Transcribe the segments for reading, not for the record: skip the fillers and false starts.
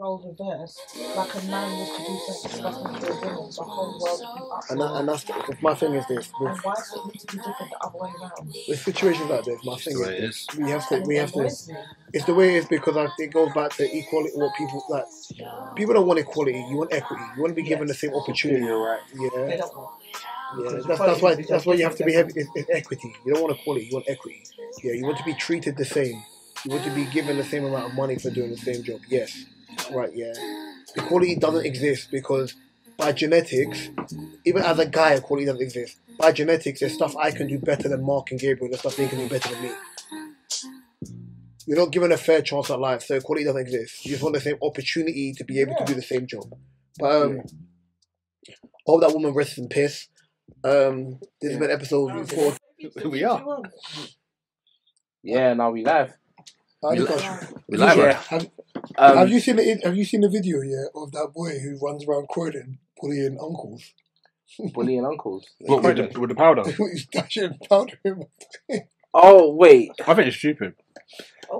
roles reversed. Like a man was to do something disgusting to a woman, the whole world would be uproar. And that's my thing is this. And why does it need to be different the other way around? With situations like this, my thing is this. We have to. Annoys me. It's the way it is because it goes back to equality. What people like. People don't want equality. You want equity. You want to be given the same opportunity. Right. They Yeah. don't want. Yeah. That's why you have to be heavy. It's equity. You don't want equality. You want equity. Yeah. You want to be treated the same. You want to be given the same amount of money for doing the same job. Yes. Right. Yeah. Equality doesn't exist because by genetics, even as a guy, equality doesn't exist. By genetics, there's stuff I can do better than Mark and Gabriel. There's stuff they can do better than me. You're not given a fair chance at life, so equality doesn't exist. You just want the same opportunity to be able to do the same job. But I hope that woman rests in peace. This has been episode 4. We are. Yeah, now we live. We live. Yeah. Have you seen the video of that boy who runs around Croydon bullying uncles? Bullying uncles. What, with the powder? He's dashing powder in my Oh wait, I think it's stupid.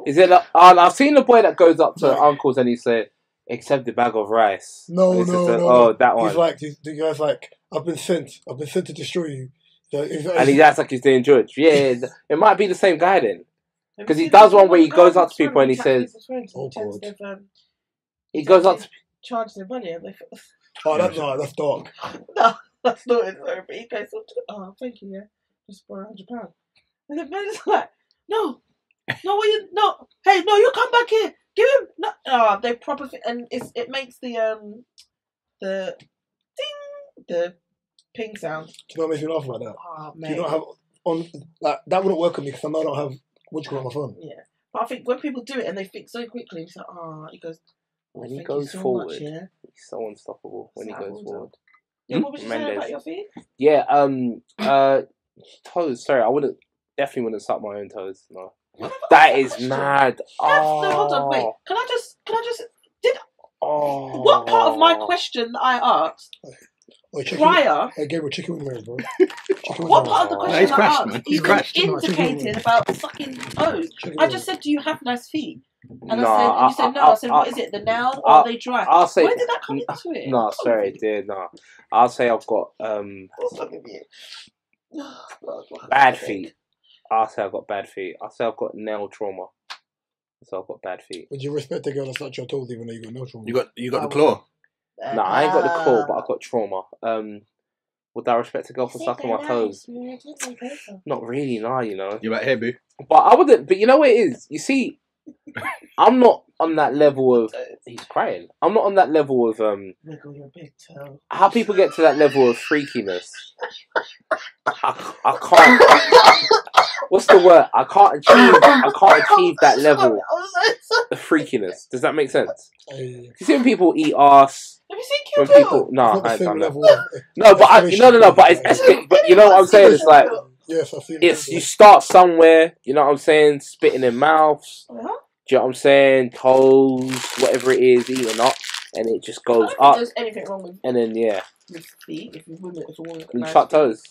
is it? I've seen the boy that goes up to uncles and he said, "Accept the bag of rice." No. Oh, that one. He's like, the guy's like, I've been sent to destroy you. So and he acts like he's doing George. Yeah, it might be the same guy then. Because he does one where he goes up to people and he says, "Oh God." He goes up to charge their money and they. Oh, that's dark. No, that's not it. Sorry, but he goes up to, oh, thank you, yeah, just for £100. And the man is like, no, what you, no, hey, no, you come back here, give him, no, oh, they proper, and it makes the ding, the ping sound. Do you know what makes me laugh about that? Oh, Do man. you not have that wouldn't work on me because I know I don't have what you call on my phone. Yeah, but I think when people do it and they think so quickly, it's like, he goes. when he Thank goes you so forward, much, yeah? he's so unstoppable when he goes forward. Yeah, what was you saying about your feet? Yeah, toes. Sorry, definitely wouldn't suck my own toes. No, that is mad. No, hold on, wait. Can I just? What part of my question that I asked prior? Hey, Gabriel, chicken wing rays, bro. What part of the question he's I crashed, asked man. He's even crashed. indicated about sucking toes? I just said, do you have nice feet? And No, I said, you said no. I said, what is it? The nail or are they dry? I'll say. Where did that come into it? No, sorry, dear. No, I'll say I've got bad feet. I'll say I've got bad feet. I'll say I've got nail trauma. So I've got bad feet. Would you respect a girl that's not your toes even though you got no trauma? You got the claw. No, I ain't got the claw, but I've got trauma. Would I respect a girl for sucking my toes? Not really, nah, you know. You right here, boo. But I wouldn't. But you know what it is? You see, I'm not on that level of. He's crying. I'm not on that level of Wiggle your big toe. how people get to that level of freakiness. I can't. What's the word? I can't achieve that level of freakiness. Does that make sense? You see when people eat ass. Have you seen When Kill Bill? people, no, It's not the I ain't same done that. level of No, but no, but but you know what I'm saying? It's like yes, I've seen it's you start somewhere. You know what I'm saying? Spitting in mouths. Uh-huh. Do you know what I'm saying? Toes, whatever it is, eating up, and it just goes up. There's anything wrong with And then feet if a woman got you nice suck feet. toes.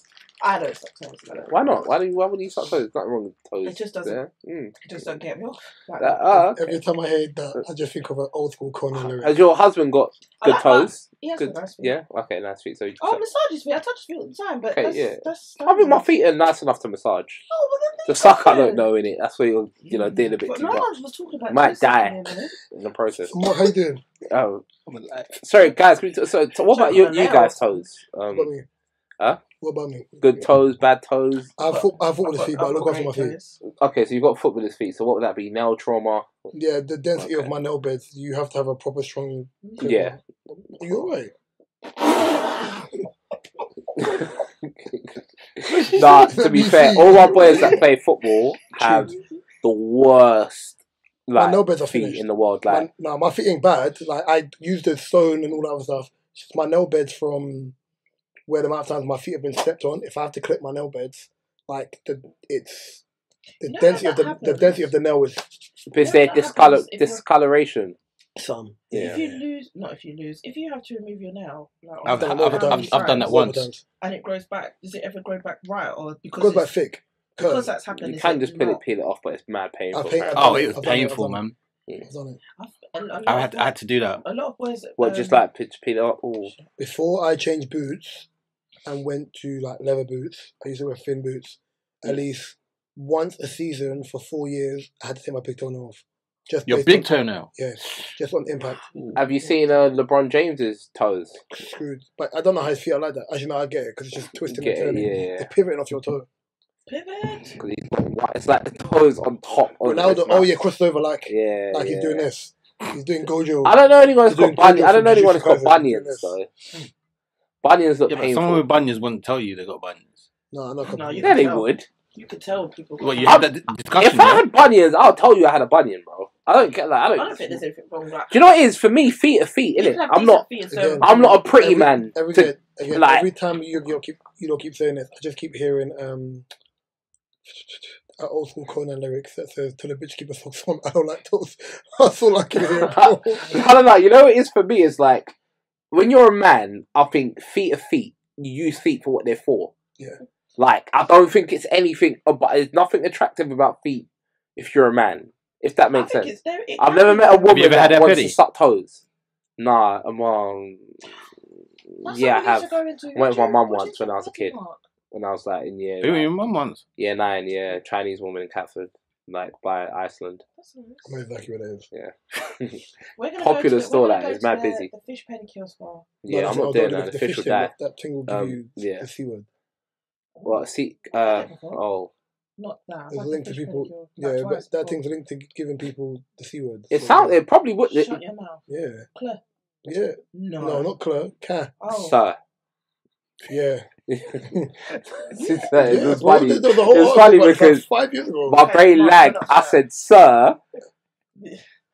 I don't suck toes. Why not? Why would you suck toes? Nothing wrong with toes. It just doesn't. Yeah. It just don't get me off. Like Okay. Every time I hear that, I just think of an old school Kanye lyric. Has your husband got I good like toes? He has Good. got nice feet. Yeah. Okay. Nice feet. So you Oh, massage his feet. I touch his feet all the time, but Okay, that's I mean, my feet are nice enough to massage. Oh, well, then The suck, I don't know in it. That's where you're, doing a bit But too no much. one was talking about Might toes sucking die. in a minute. In the process. Mark, how you doing? Oh, sorry, guys. Can we so what about you guys' toes? What about me? Huh? What about me? Good toes, bad toes. I have footballer's feet, but I look after my feet. Okay, so you've got footballer's feet. So what would that be? Nail trauma. Yeah, the density of my nail beds, you have to have a proper strong. Yeah. You're right. Nah, to be fair, all my boys that play football have the worst My nail beds are feet finished. in the world. Like, my feet ain't bad. Like I use the stone and all that other stuff. It's just my nail beds from where the amount of times my feet have been stepped on. If I have to clip my nail beds, like the density of the density of the nail is it's their discoloration. some. Yeah. If you have to remove your nail, like, I've on done that once. and it grows back. Does it ever grow back right, or It because goes back thick. because that's happened? You can just peel it off, but it's mad painful. I paint- Oh, it was painful, man. I've done it. I had to do that. A lot of boys. What, just like pitch it up? Ooh. Before I changed boots and went to like leather boots, I used to wear thin boots. At least once a season for 4 years, I had to take my big toenail off. Just Your based big on- toenail. Yeah, just on impact. Have you seen LeBron James's toes? Screwed. But I don't know how his feet are like that. Actually, no, I get it because it's just twisting and Get it, turning. yeah. It's pivoting off your toe. Pivot. 'Cause he's got white. It's like the toes on top of Ronaldo, his oh mouth. yeah, crossed over like Yeah, he's doing this. He's doing Gojo. I don't know anyone who's He's doing got bunions. I don't know Gojo anyone who's got from Jiu-Jitsu bunions though. Bunions look Yeah, but painful. someone with bunions wouldn't tell you they got bunions. No, not No, you Yeah, they tell. would. You could tell people. Well, you had that discussion. If I Yeah? had bunions, I'll tell you I had a bunion, bro. I don't get that. I don't think there's anything wrong with that. Do you know what it is? For me, feet are feet, You innit? can have I'm not. decent feet Again, and I'm not a pretty man. Again, like- every time you keep saying this, I just keep hearing old school Conan lyrics that says, "Tell a bitch keep her socks on." I don't like those. That's all I can hear. Bro. I don't know. You know what it is for me? It's like when you're a man, I think feet are feet. You use feet for what they're for. Yeah. Like I don't think it's anything. But there's nothing attractive about feet if you're a man. If that makes sense. I've never met a woman you ever had that a wants pedi? to suck toes. Nah, yeah, I have. Went with my mum once when I was a kid. When I was like in year, Who were your mum once? year 9, yeah, Chinese woman in Catford, like by Iceland. I know exactly what it is. Yeah. Popular store, like, it's mad busy. The fish pedicure spa. Yeah, I'm No, not that's doing that. The fish will thing, die. That thing will give you yeah. the C word. What? See, oh, Not that. It's linked to people. Yeah, but that thing's linked to giving people the C word. it So, sounds. It probably would. Shut your mouth. Yeah. Claire. Yeah. No. No, not Claire. Ka. Oh. Sir. Yeah. It's Yeah, funny. bro, the whole It's article funny was like because 5 years ago. my brain no, lagged. no, I sir. said, "Sir,"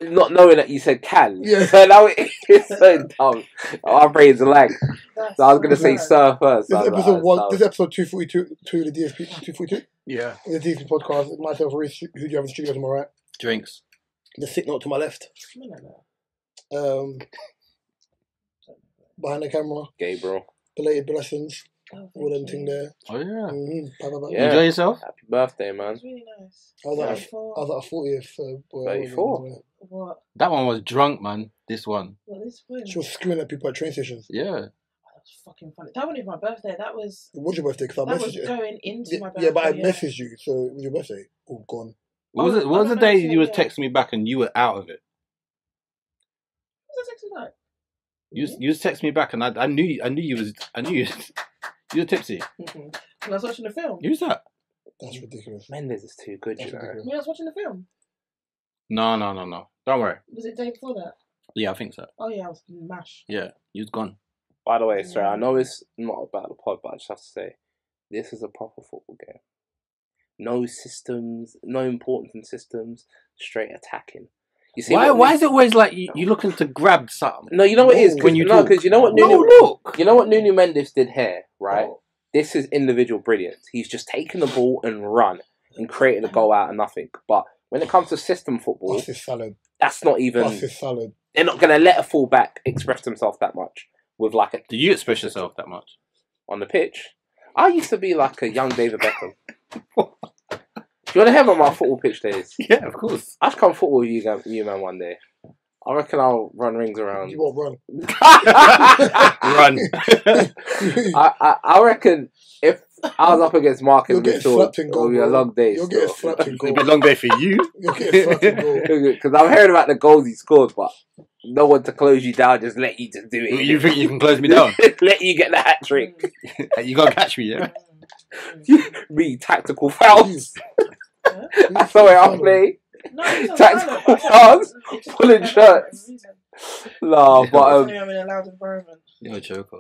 not knowing that you said "can." Yeah. So now it's so dumb. Our brains lagged. That's So I was gonna say bad. "sir" first. This I was like, episode "Oh, one. it's This dumb." episode 242 of the DSP 242. Yeah. The DSP podcast. Myself, Reese, who do you have in the studio to my right? Drinks. The sit note to my left. No. Behind the camera, Gabriel. belated blessings. Oh, All them thank thing you. there. Oh yeah. Yeah. Enjoy yourself. Happy birthday, man. It's really nice. I was at Thirty-four. I was at a 40th. Boy, 34? What? That one was drunk, man. This one. What this win? She was screwing at people at train stations. Yeah. That was fucking funny. That wasn't even my birthday. That was. It was your birthday because I That messaged was you. going into my birthday. Yeah, but I messaged you, so it was your birthday. Oh, gone. What was it? What was I the don't know, day you were yeah. texting me back and you were out of it? What was I texting like? You was texting me back and I knew you were tipsy. When I was watching the film. Who's that? That's ridiculous. Mendes is too good, That's you know. ridiculous. When I was watching the film. No. Don't worry. Was it the day before that? Yeah, I think so. Oh yeah, I was mash. Yeah, you was gone. By the way, sorry, I know it's not about the pod, but I just have to say, this is a proper football game. No systems, no importance in systems, straight attacking. You see Why is it always like you looking to grab something? No, you know what it is? No, When you know, because you know what look. You know what Nuno Mendes did here, right? Oh. This is individual brilliance. He's just taken the ball and run and created a goal out of nothing. But when it comes to system football, That's his salad. that's not even. That's his salad. They're not going to let a fullback express himself that much with like a Do you express yourself that much? on the pitch. I used to be like a young David Beckham. Do you want to hear about my football pitch days? Yeah, of course. I should come football with you man, one day. I reckon I'll run rings around. You won't run. Run. I reckon if I was up against Mark You'll and get Mitchell, slapped in it goal. would be a bro. long day. You'll get slapped in It'll goal. be a long day for you. You'll get slapped in goal. Because I'm hearing about the goals he scored, but no one to close you down, just let you just do it. You think you can close me down? Let you get the hat trick. You gotta catch me, yeah? Me, tactical fouls. Huh? That's the way I play. No, it's not Tactical violent, fouls, it's just pulling violent shirts. for a reason. No, but Definitely I'm in a loud environment. You're a choker.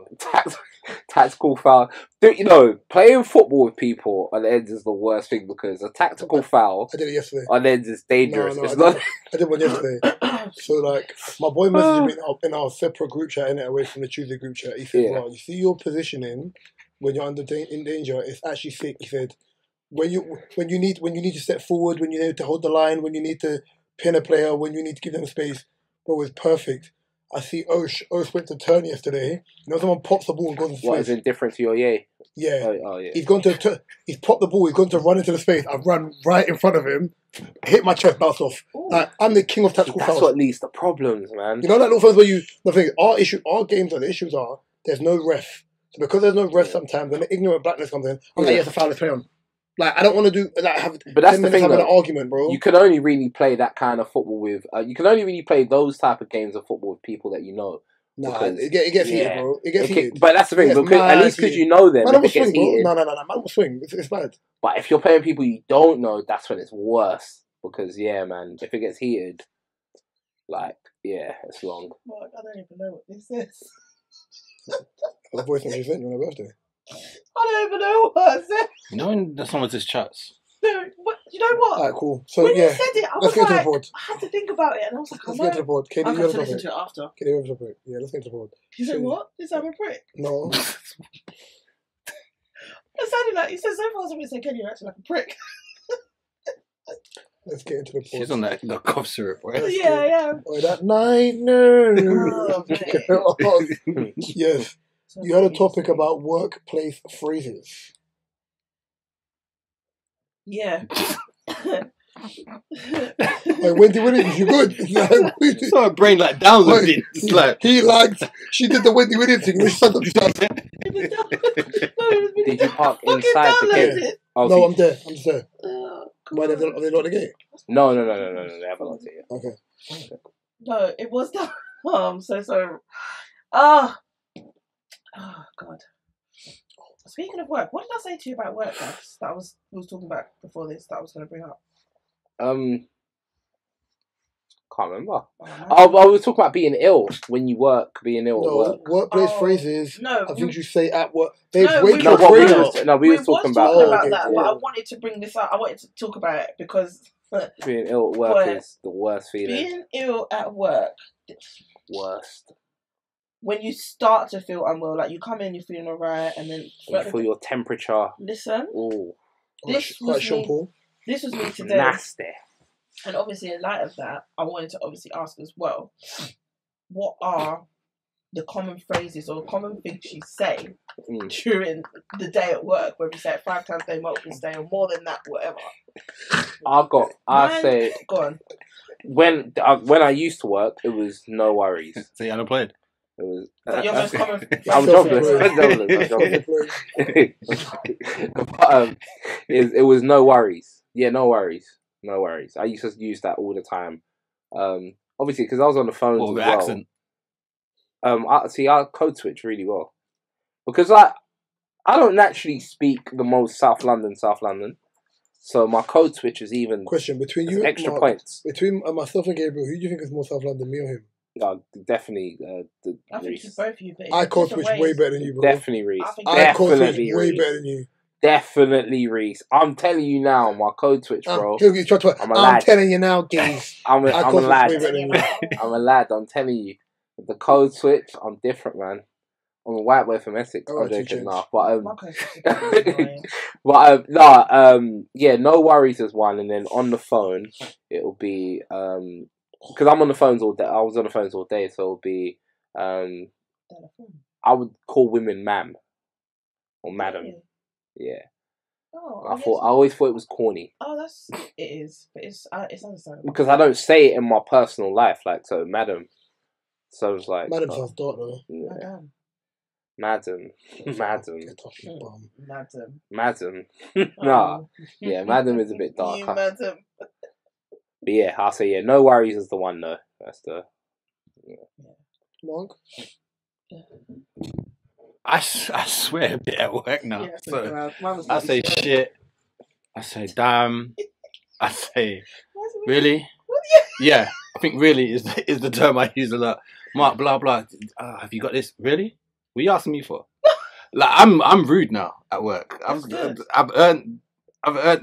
tactical foul. You know, playing football with people on ends is the worst thing because a tactical foul I did it yesterday. on ends is dangerous. No, It's I not. did one yesterday. So like, my boy messaged me in our separate group chat, innit, away from the Tuesday group chat. He said, Yeah. "Well, you see your positioning when you're in danger. It's actually sick." He said, "When you need to step forward, when you need to hold the line, when you need to pin a player, when you need to give them space, bro, it's perfect." I see Osh went to turn yesterday. You know, someone pops the ball and goes into What is space. indifferent to your yay? Yeah. Oh yeah. He's gone to he's popped the ball. He's gone to run into the space. I've run right in front of him, hit my chest, bounced off. Ooh. Like I'm the king of tactical That's fouls. what leads to problems, man. You know that little things where you the thing. Our games are the issues are there's no ref. So because there's no ref, sometimes when the ignorant blackness comes in, I'm like, yes, a foul is play on. Like I don't want to do like have. But that's 10 the minutes thing, having though. an argument, bro. You can only really play that kind of football with. You can only really play those type of games of football with people that you know. Nah, because, it gets heated, bro. It gets heated. But that's the thing. It gets Because, at mad least because heated. you know them, Man if will it gets swing, bro. heated. No. Man will swing. It's bad. But if you're playing people you don't know, that's when it's worse. Because yeah, man, if it gets heated, like it's long. Mark, I don't even know what this is. The voice that you sent you on her birthday. I don't even know what it said. You know when someone just chats? No, what, you know what? Alright, cool. So when yeah, you said it, I let's was get to the like, board. I had to think about it, and I was like, Let's I get to know. the board. Katie, I you have have to the listen topic. to it after. Katie, you have the topic. Yeah, let's get to the board. You said what? Is that a prick? No. It sounded like you said so far. Somebody said, "Kenny, you're actually like a prick." Let's get into the board. She's on that cough syrup, right? Yeah. Oh, that night nerd. Oh, man. Yes. You had a topic about workplace phrases. Yeah. Like Wendy Williams, you good? It's not a brain like downloading. It's like he lagged. She did the Wendy Williams thing. She sat up. Did you park Fucking inside the download gate? it. Oh, No, so I'm there. I'm just there. Oh, Why are they not the gate? No. They haven't locked it yet. Okay. No, it was that. Oh, I'm so sorry. Oh God. Speaking of work, what did I say to you about work, guys? That we was talking about before this. That I was going to bring up. Can't remember. Oh, I was talking about being ill when you work, being ill at No, work. workplace phrases. No, I think you say at work. They No, wake we your were- brain no, up. we was talking about okay, that, cool. but I wanted to bring this up. I wanted to talk about it because being ill at work Boy, is the worst feeling. being ill at work, Worst. when you start to feel unwell, like you come in, you're feeling alright, and then You feel your temperature. listen, Ooh, this Like was Sean me. Paul. This was me today. nasty. And obviously, in light of that, I wanted to obviously ask as well, what are the common phrases or common things you say during the day at work, whether you say it 5 times a day, multiple day, or more than that, whatever. I say Go on. when I used to work, it was no worries. so you're unemployed. It was. But your most common I'm jobless. But, it was no worries. Yeah, no worries. I used to use that all the time. Obviously, because I was on the phone What as with well. accent? I code switch really well because I don't naturally speak the most South London, so my code switch is even Question between you and extra Mark, points. Between myself and Gabriel, who do you think is more South London, me or him? Definitely I think Reese. it's both of you, but I code different switch ways. way better than you, bro. Definitely Reese. I think I code switch Definitely way Reese. better than you. Definitely Reese. I'm telling you now, my code switch, bro. I'm lad. telling you now, geez. I'm a code switch lad. way better than you. I'm a lad. I'm telling you, the code switch. I'm different, man. I'm a white boy from Essex. Oh, I'm two joking chins. now, but My code switch is annoying. yeah, no worries is one, and then on the phone it'll be because I'm on the phones all day. I was on the phones all day, so it'll be I would call women ma'am or madam. Really? Yeah. Oh, I always thought it was corny. Oh, it is, but it's understandable. Because I don't say it in my personal life, like, so madam. So it's like Madam sounds dark though. yeah. Madam. Madam. Get off your bum. Madam. Nah. Oh. Yeah, madam is a bit You darker. madam. But yeah, I'll say yeah, no worries is the one though. That's the Mark? I swear a bit at work now. Yeah, So mine was I say shit. I say damn. I say really. Yeah, I think really is the term I use a lot. Mark, blah blah. Have you got this? Really? What are you asking me for? Like I'm rude now at work. I've earned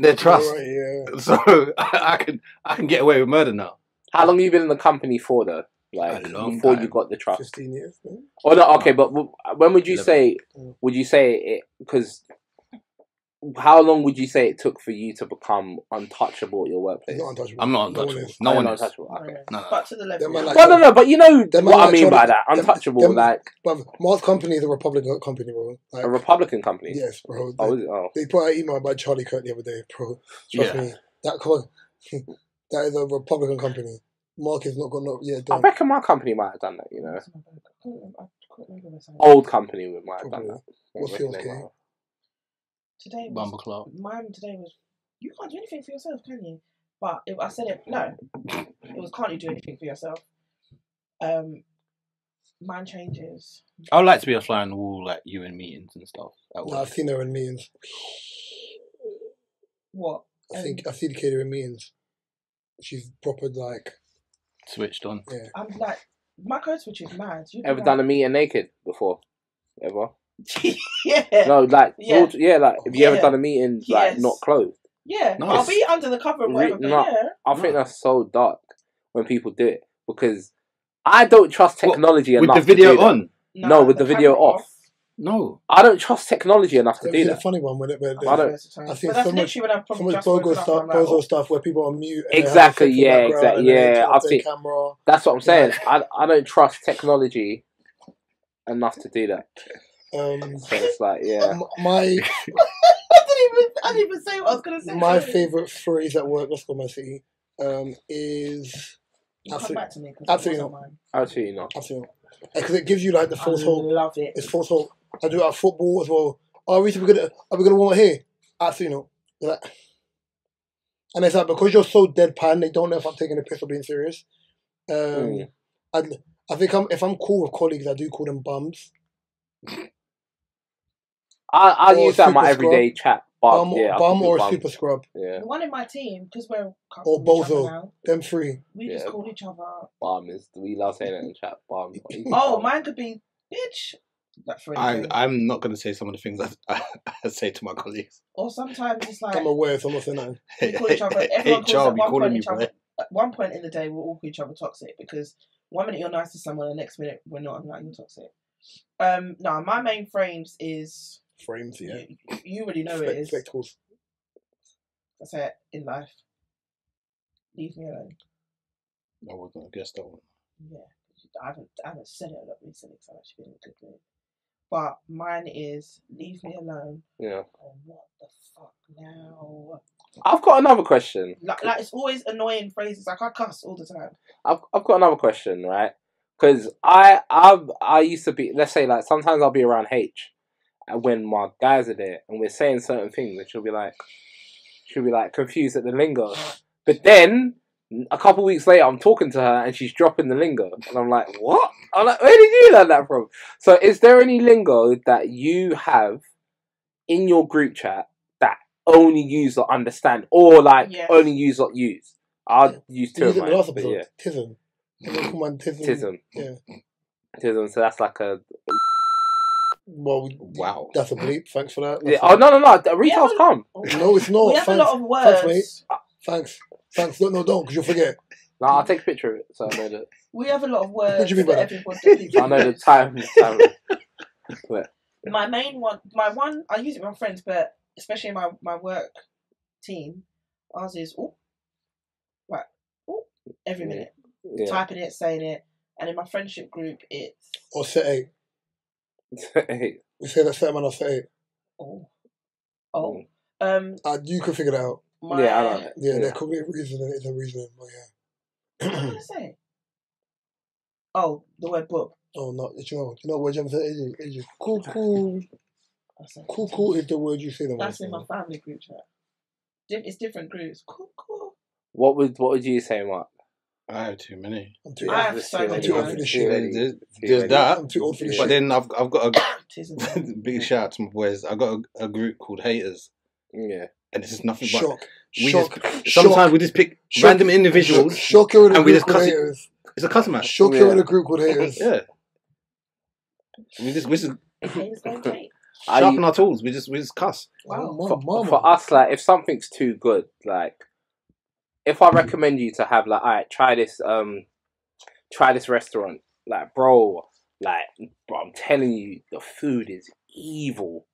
their trust, Right, yeah. so I can get away with murder now. How long have you been in the company for though? Like A long before time. you got the trust? 15 years, man. Oh no, okay, but when would you 11. say? Would you say it? Because how long would you say it took for you to become untouchable at your workplace? He's not untouchable. I'm not untouchable. No one is. untouchable. Okay. No. But to the level. Like, But no, but you know them what man I mean like by Charlie- that. Untouchable, like But Mark's company is a Republican company, bro. Like, a Republican company. yes, bro. Oh, is it? Oh. They put out an email about Charlie Kirk the other day, bro. Trust me. That is a Republican company. Mark is not got no. Yeah, I don't. reckon my company might have done that. You know, I couldn't remember the same. old company might have done that. What's I reckon yours, they Kay? might have. Today was, Bumble Club. mine today was, you can't do anything for yourself, can you? But I said it, no. It was, can't you do anything for yourself? Mine changes. I would like to be a fly on the wall, like you in meetings and stuff. No, I've seen her in meetings. What? I've seen Katie in meetings. She's proper like Switched on. yeah. I'm like, my code switch is mad. You Ever done a meeting naked before? Ever? Yeah. No, like Yeah. like have you ever Yeah. done a meeting like Yes. not clothed? Yeah. Nice. I'll be under the cover and whatever, but No. yeah. I think that's so dark when people do it because I don't trust technology With enough the video to do that. on? No, with the video camera off. No. I don't trust technology enough to Have do you seen that. a funny one when I don't- I've seen but that's so much- literally when I've so probably much just woken bogo up. stuff, I'm like, bozo oh, stuff where people are mute. And Exactly, they have yeah, sex in the background exactly, and then they yeah, turn off I've their seen- camera. That's what I'm saying. I don't trust technology enough to do that. So it's like, yeah. My I didn't even say what I was gonna say. my favorite phrase at work, let's go Man City, is You come absolutely- back to me because absolutely it wasn't mine. Actually, not. absolutely because it gives you like the false I hope. love it. It's false hope. I do it at football as well. Oh, are we gonna want here? Absolutely not. They're like, and it's like because you're so deadpan, they don't know if I'm taking a piss or being serious. I think if I'm cool with colleagues, I do call them bums. I Or use that in my super everyday chat. Bum, Bum, yeah, I bum could do or a bum. super scrub. Yeah, The one in my team, because we're Or call each other bozo. now, Them three. we just Yeah. call each other. bum is. We love saying it in chat. Bum. Oh, mine could be bitch. That's for anything. I'm not going to say some of the things I say to my colleagues. Or sometimes it's like I'm aware, so I'm not saying that. we call each other. Hey, Everyone calls Charlie, at one calling point me, each other. boy. At one point in the day, we'll all call each other toxic because 1 minute you're nice to someone, the next minute we're not. I'm like, you're toxic. No, my main frames is Frames, yeah. you already know it is. Spectacles. That's it in life. Leave me alone. I was going to guess that one. Yeah, I haven't said it a lot recently because I've actually been in a good mood. But mine is leave me alone. Yeah. Oh, what the fuck now? I've got another question. Like it's always annoying phrases. Like I cuss all the time. I've got another question, right? Because I used to be, let's say, like sometimes I'll be around H, when my guys are there and we're saying certain things, and she'll be like confused at the lingo. But then a couple weeks later, I'm talking to her and she's dropping the lingo, and I'm like, what? I'm like, where did you learn that from? So, is there any lingo that you have in your group chat that only use or understand, or like Yes. only use or use? I'll use two You of used it in the last mine, but episode. yeah. Tism. Come on, tism. Tism. Yeah. Tism. So that's like a Well, Wow. that's a bleep. Thanks for that. yeah. Oh no! Retail's Yeah. calm. No, it's not. We have Thanks. a lot of words. Thanks. Don't, because you'll forget. No, I'll take a picture of it so I know that. We have a lot of words. What do you mean by that that? everybody I know the time. But My main one, I use it with my friends, but especially in my work team, ours is every minute, yeah. typing it, saying it, and in my friendship group, it's Or set 8. We say that set man or set 8. oh. You can figure that out. Yeah, I know that. Yeah, Yeah. there could be a reason. It's a reason, but yeah. What am I gonna say? Oh, the word book. Oh no! You know what Jam said? It's just cool. I said, Cool is the word you say. The That's word. in my family group chat. It's different groups. Cool. What would you say, Mark? I have too many. I'm too, I have so I'm many too old for words. this shit. There's that. I'm too old for this But shit. then I've got a Tism. big shout out to my boys. I got a group called Haters, Yeah. and this is nothing but Shock. we Shock. sometimes we just pick Shock. random individuals. Shock you're in a and we group just called cuss it. haters. It's a customer. Shock you're in a group called haters. Yeah. We just Haters don't hate. sharpen our tools. We just cuss. Wow. Oh, mama. For us, like, if something's too good, like, if I recommend you to have, like, alright, try this restaurant, like, bro, I'm telling you, the food is evil.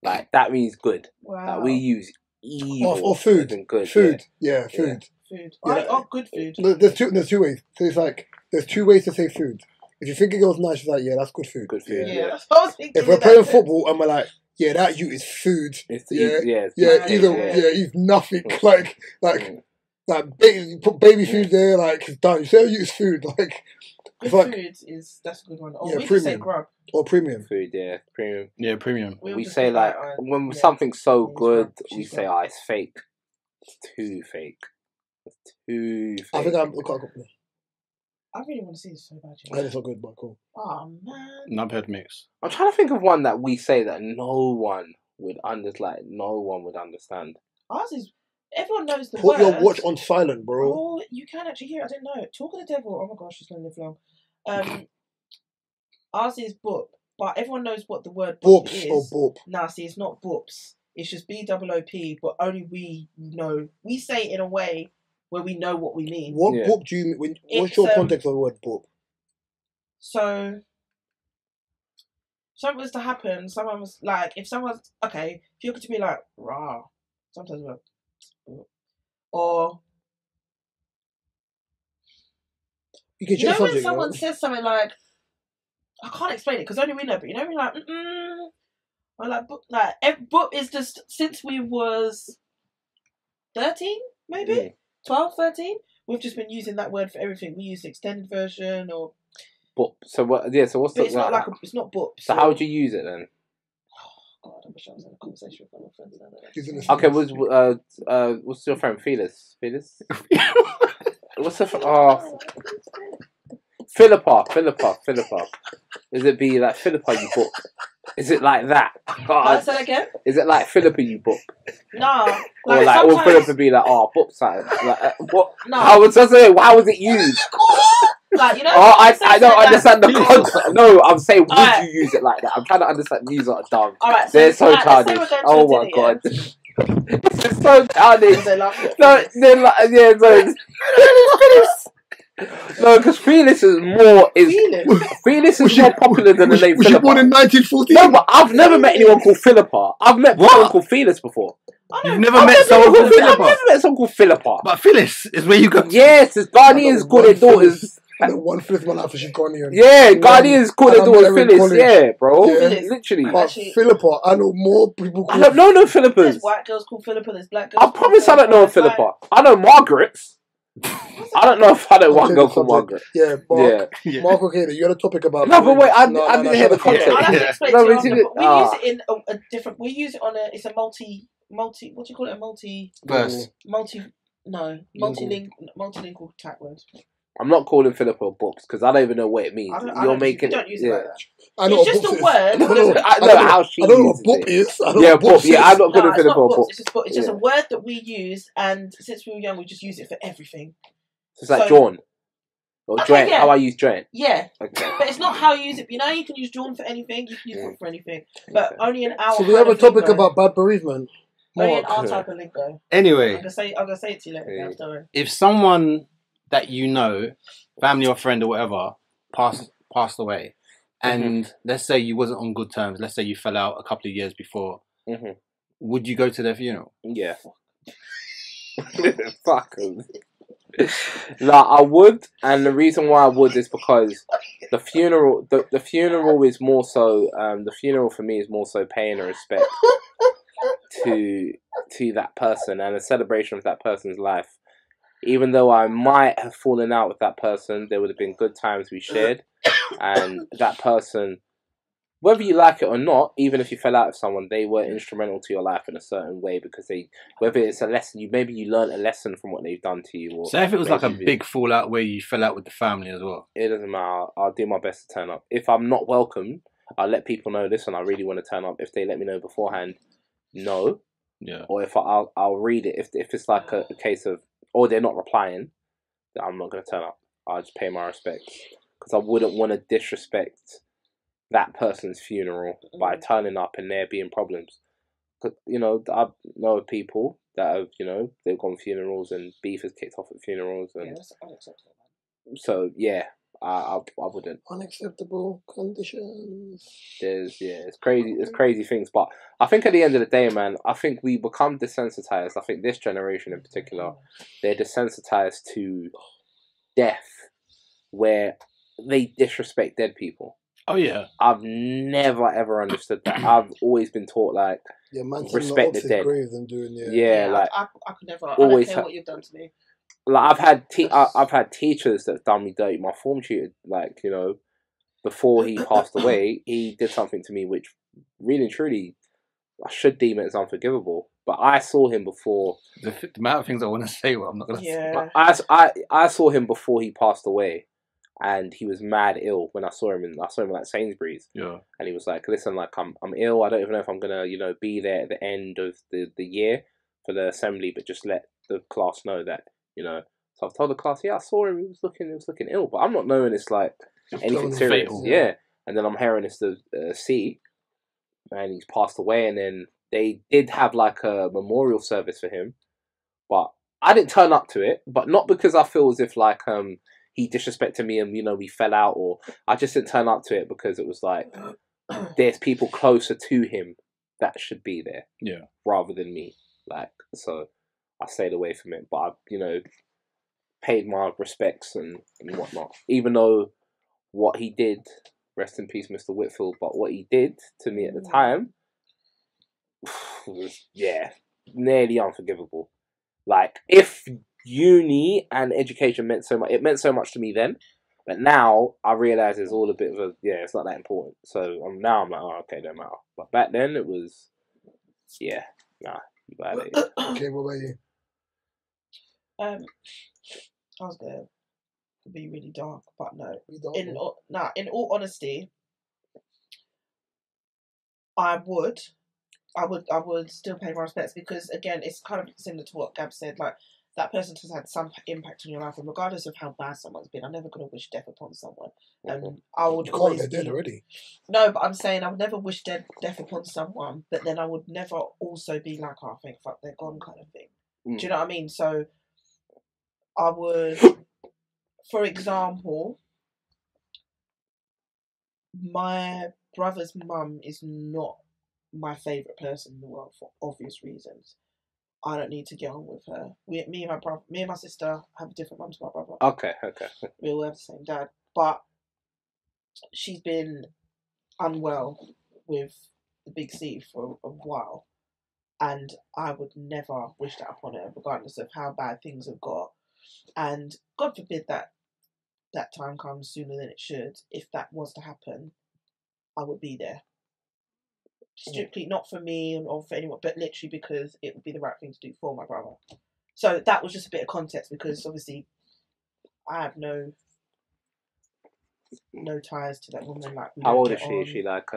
Like that means good. Wow. Like we use evil Or food. as in good. Food. Yeah, food. Food. Yeah. Good food. There's two ways. So it's like there's two ways to say food. If you think a girl's nice, it's like, yeah, that's good food. Good food. Yeah, that's what I was thinking. If we're playing football and we're like, yeah, that you is food. He's nothing. Like baby, put baby food there. Like it's done. You say you is food. Like good like, food that's a good one. Or yeah, we can premium. say grub. Or premium. Food, yeah, premium. Yeah, premium. We say like when something's so good, we say, "Oh, it's fake. It's too fake. It's too fake." I think I really want to see this so bad. I think it's not good, but cool. Oh man. Not bad mix. I'm trying to think of one that we say that no one would understand. Ours is everyone knows the Put word. your watch on silent, bro. Oh, you can actually hear it. I didn't know. Talk of the devil. Oh my gosh, she's gonna live long. Ours is boop, but everyone knows what the word boop is. Boops or boop. Nah, see, it's not boops. It's just BOOP, but only we know. We say it in a way where we know what we mean. What boop do you mean? What's your context of the word boop? So, something was to happen. Someone was like, if you could to be like, rah. Sometimes we're like, or you can you know change when subject, someone says something like, I can't explain it because only we know, but you know when you're like, or like book is just since we was 13, maybe 12, 13. We've just been using that word for everything. We use the extended version or boop. So what? Yeah. So what's but it's not like it's not boop. So how would you use it then? God, I wish I was in a conversation with my friends. Okay, what's your friend Felix? Felix? What's the Philippa. Is it be like Philippa you book? Is it like that? Can say that again? Is it like Philippa you book? No. Or like all Philippa be like, book something. Like what? No. How was it used? Like, you know, I don't understand the concept. No, I'm saying, would you use it like that? I'm trying to understand. These are dumb. Alright, they're so childish. Oh my god. This is so childish. No, they're like, yeah, no. No, because Felix is more popular than the name Philippa. Was you born in 1914? No, but I've never met anyone called Philippa. I've met someone called Felix before. You've never met someone called Philippa? I've never met someone called Philippa. But Phyllis is where you go. Yes, it's Ghanaians call their daughters. One fifth of my life is Ghanaian. Yeah, Ghanaians call their daughters Phyllis. Yeah, bro. Yeah. Literally. But Philippa, I know more people called... I don't know no Philippas. There's white girls called Philippa, there's black girls I promise I don't know a Philippa. I know Margaret's. I don't know if I know one girl called Margaret. Yeah, Mark, okay, you had a topic about... No, but wait, I didn't hear the concept. I'll have to explain to you after, we use it in a different... We use it on a... It's a multi... What do you call it? A multi... Verse. Multilingual type word. I'm not calling Philippa books because I don't even know what it means. You're making... Don't use it like that. I know it's just a word. I know how she I don't know what book is. Yeah, I'm not calling Philippa a book. It's just a word that we use, and since we were young, we just use it for everything. So it's like John. Or joint. Yeah. How I use joint. Yeah. Okay. But it's not how you use it. You know, you can use John for anything. You can use book for anything. But only in our... So we have a topic about bad bereavement. Only in our type of lingo. Anyway. I'm gonna say it to you later. Don't worry. If someone that you know, family or friend or whatever, passed away, and let's say you wasn't on good terms, let's say you fell out a couple of years before, would you go to their funeral? Yeah. Fuck them. I would, and the reason why I would is because the funeral is more so the funeral for me is more so paying a respect to that person and a celebration of that person's life. Even though I might have fallen out with that person, there would have been good times we shared, and that person, whether you like it or not, even if you fell out with someone, they were instrumental to your life in a certain way because whether it's a lesson, maybe you learned a lesson from what they've done to you. Or so if it was like a big fallout where you fell out with the family as well? It doesn't matter. I'll do my best to turn up. If I'm not welcome, I'll let people know, listen, I really want to turn up. If they let me know beforehand, no. Yeah. Or if I'll read it. If it's like a case of, or they're not replying, then I'm not going to turn up. I'll just pay my respects. Because I wouldn't want to disrespect that person's funeral by turning up and there being problems. Because, I know of people that have, they've gone funerals and beef has kicked off at funerals. And that's unacceptable. So, yeah, I wouldn't. Unacceptable conditions. It's crazy. It's crazy things, but I think at the end of the day, man, I think we become desensitized. I think this generation in particular, they're desensitized to death, where they disrespect dead people. Oh yeah. I've never ever understood that. I've always been taught like respect the dead. Grave than doing like I could never. Always I don't care what you've done to me. Like I've had teachers that done me dirty. My form tutor, like, you know, before he passed away, he did something to me which really and truly I should deem it as unforgivable. But I saw him before. The amount of things I want to say, well, I'm not going to say. I saw him before he passed away, and he was mad ill when I saw him. I saw him at Sainsbury's. Yeah. And he was like, "Listen, like I'm ill. I don't even know if I'm gonna, you know, be there at the end of the year for the assembly, but just let the class know that, you know." So I've told the class, yeah, I saw him. He was looking ill, but I'm not knowing it's like anything serious. Fatal. Yeah. And then I'm hearing it's the C, and he's passed away. And then they did have like a memorial service for him, but I didn't turn up to it. But not because I feel as if like he disrespected me and, you know, we fell out, or I just didn't turn up to it because it was like there's people closer to him that should be there, rather than me. Like, so I stayed away from it. But I, you know, paid my respects and whatnot, even though what he did, rest in peace, Mr. Whitfield, but what he did to me at the time was, nearly unforgivable. Like, if uni and education meant so much, it meant so much to me then, but now I realise it's all a bit of a, it's not that important. So now I'm like, oh, okay, don't matter. But back then it was, you violated. Okay, what about you? I was going to be really dark, but no. In all honesty, I would still pay my respects, because again, it's kind of similar to what Gab said. Like, that person has had some impact on your life, and regardless of how bad someone's been, I'm never going to wish death upon someone. I would always. They're dead already. No, but I'm saying I would never wish death upon someone, but then I would never also be like, oh, thank fuck they're gone, kind of thing. Do you know what I mean? So I would, for example, my brother's mum is not my favourite person in the world for obvious reasons. I don't need to get on with her. Me and my sister have a different mum to my brother. Okay. We all have the same dad, but she's been unwell with the big C for a while, and I would never wish that upon her, regardless of how bad things have got. And God forbid that time comes sooner than it should. If that was to happen, I would be there. Strictly not for me or for anyone, but literally because it would be the right thing to do for my brother. So that was just a bit of context, because obviously I have no ties to that woman. Like, how old is she? Is she like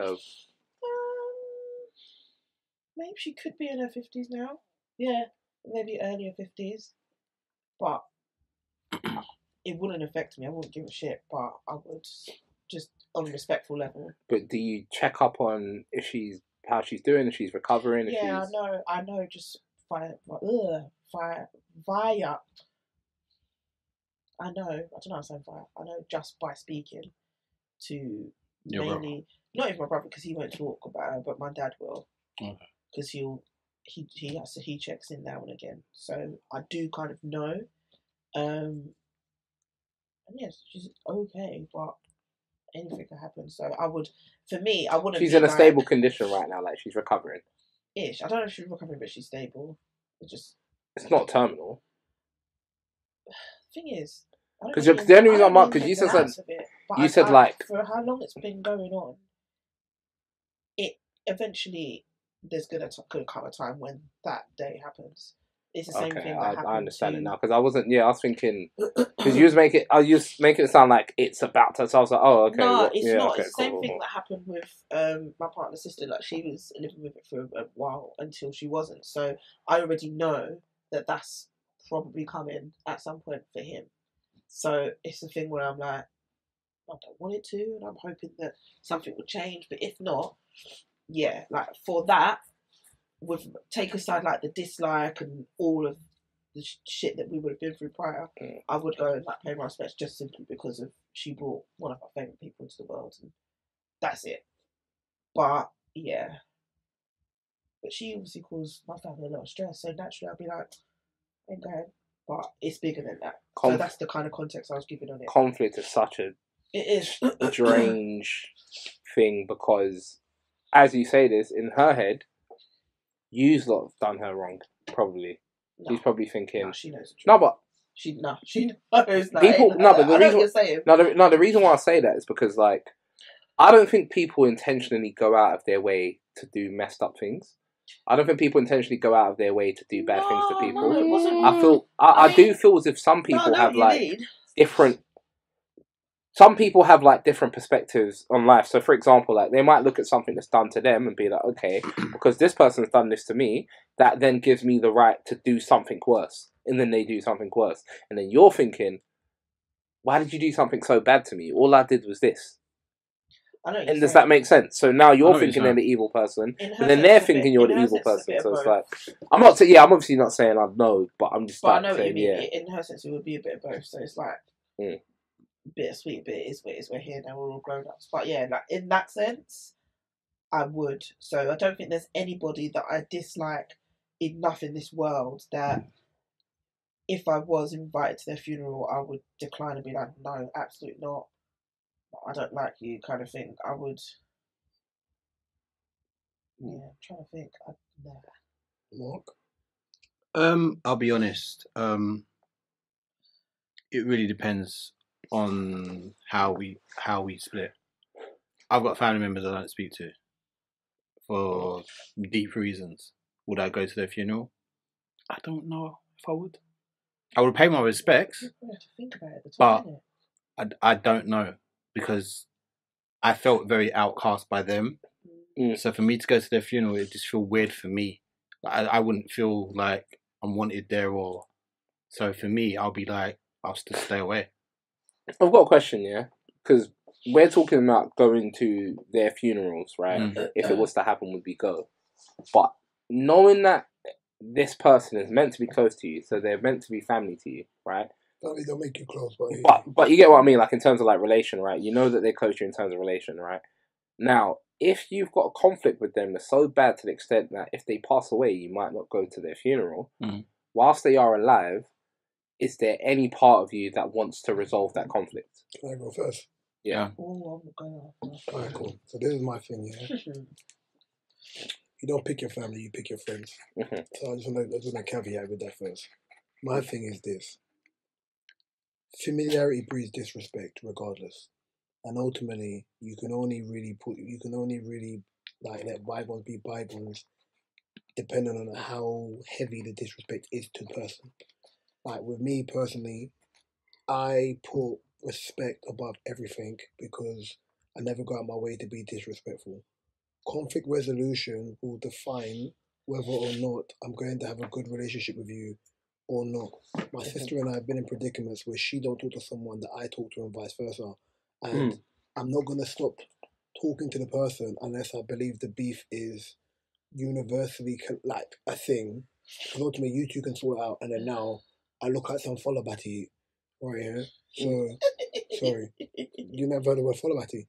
maybe she could be in her 50s now. Yeah, maybe earlier 50s. But it wouldn't affect me. I wouldn't give a shit, but I would just on a respectful level. But do you check up on how she's doing, if she's recovering? I know. Just via. I know. I don't know how to say via. I know just by speaking to your mainly, not even my brother, because he won't talk about her, but my dad will. Okay. Because he checks in now and again, so I do kind of know. And yes, she's okay, but anything can happen. So I wouldn't. She's in a stable condition right now, like she's recovering. Ish. I don't know if she's recovering, but she's stable. It's not terminal. Thing is, because the only reason I'm up, because you said like for how long it's been going on, it eventually there's gonna come a time when that day happens. It's the same thing that happened. I understand it now, because I was thinking, because you was making it sound like it's about to. So I was like, oh, okay. No, it's not. Okay, it's the same thing that happened with my partner's sister. Like, she was living with it for a while until she wasn't. So I already know that that's probably coming at some point for him. So it's the thing where I'm like, I don't want it to, and I'm hoping that something will change. But if not, like for that, take aside like the dislike and all of the shit that we would have been through prior, I would go and like pay my respects just simply because of she brought one of my favourite people into the world, and that's it. But yeah, but she obviously caused my family a lot of stress, so naturally I'll be like, ain't going. But it's bigger than that. So that's the kind of context I was giving on it. Conflict is such a strange thing because, as you say this, in her head, you's lot have done her wrong, probably. No. She's probably thinking... No, she knows the truth. No, but... She knows. Like, people, no, but the I know reason... what you're saying. No, the reason why I say that is because, like, I don't think people intentionally go out of their way to do messed up things. I don't think people intentionally go out of their way to do bad things to people. No, it wasn't. I do feel as if some people have like different. Some people have like different perspectives on life. So, for example, like they might look at something that's done to them and be like, okay, because this person's done this to me, that then gives me the right to do something worse. And then they do something worse. And then you're thinking, why did you do something so bad to me? All I did was this. And does that make sense? So now you're thinking they're the evil person, but then they're thinking you're the evil person. So it's like, I'm obviously not saying I know, but I'm just like saying, yeah. In her sense, it would be a bit of both. So it's like a bit of sweet, bit is we're here now, we're all grown ups. But yeah, like in that sense, I would. So I don't think there's anybody that I dislike enough in this world that if I was invited to their funeral, I would decline and be like, no, absolutely not. I don't like you, kind of thing. I would. Yeah, I'm trying to think. Mark? I'll be honest. It really depends on how we split. I've got family members I don't speak to for deep reasons. Would I go to their funeral? I don't know if I would. I would pay my respects, have to think about it but I don't know. Because I felt very outcast by them. So for me to go to their funeral, it just feel weird for me. I wouldn't feel like I'm wanted there or... So for me, I'll be like, I'll just stay away. I've got a question, yeah? Because we're talking about going to their funerals, right? If it was to happen, would we go? But knowing that this person is meant to be close to you, so they're meant to be family to you, right? Family don't make you close, but you get what I mean, like in terms of like relation, right? You know that they're close to you in terms of relation, right? Now, if you've got a conflict with them that's so bad to the extent that if they pass away, you might not go to their funeral, whilst they are alive, is there any part of you that wants to resolve that conflict? Can I go first? Yeah. Alright, cool. So this is my thing, yeah? You don't pick your family, you pick your friends. So I just want to caveat with that first. My thing is this. Familiarity breeds disrespect regardless. And ultimately, you can only really like let bygones be bygones depending on how heavy the disrespect is to the person. Like with me personally, I put respect above everything because I never go out my way to be disrespectful. Conflict resolution will define whether or not I'm going to have a good relationship with you or not. My sister and I have been in predicaments where she don't talk to someone that I talk to and vice versa. And I'm not going to stop talking to the person unless I believe the beef is universally like a thing. Because ultimately you two can sort it out and then now I look at some follow batty right here. So, sorry. You never heard the word follow batty?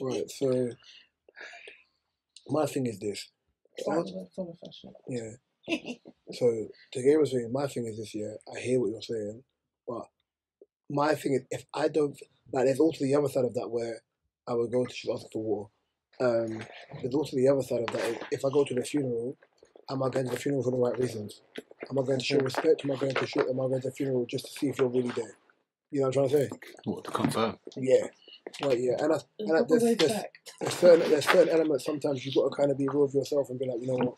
Right, so my thing is this. Yeah. So to get what saying, my thing is this, yeah, I hear what you're saying, but my thing is if I don't like there's also the other side of that where I would go to ask for water. There's also the other side of that is if I go to the funeral, am I going to the funeral for the right reasons? Am I going to show respect? Am I going to the funeral just to see if you're really there? You know what I'm trying to say? What, to confirm? Yeah. Right, yeah. And there's certain elements sometimes you've got to kind of be real with yourself and be like, you know what,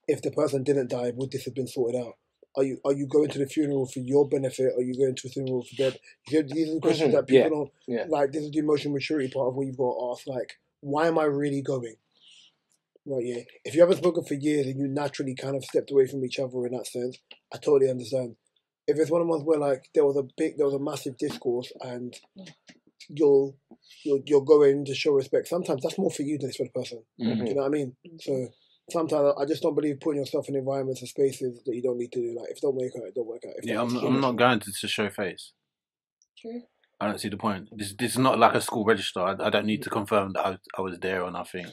if the person didn't die, would this have been sorted out? Are you going to the funeral for your benefit or are you going to a funeral for their... These are the questions that people don't... Like, this is the emotional maturity part of what you've got to ask. Like, why am I really going? Right, yeah. If you haven't spoken for years and you naturally kind of stepped away from each other in that sense, I totally understand. If it's one of the ones where like there was a massive discourse and you're going to show respect, sometimes that's more for you than it's for the person. Do you know what I mean? So sometimes I just don't believe putting yourself in environments and spaces that you don't need to do. Like, if it don't work out, it don't work out. If I'm not going to show face. True. I don't see the point. This is not like a school register. I don't need to confirm that I was there or nothing.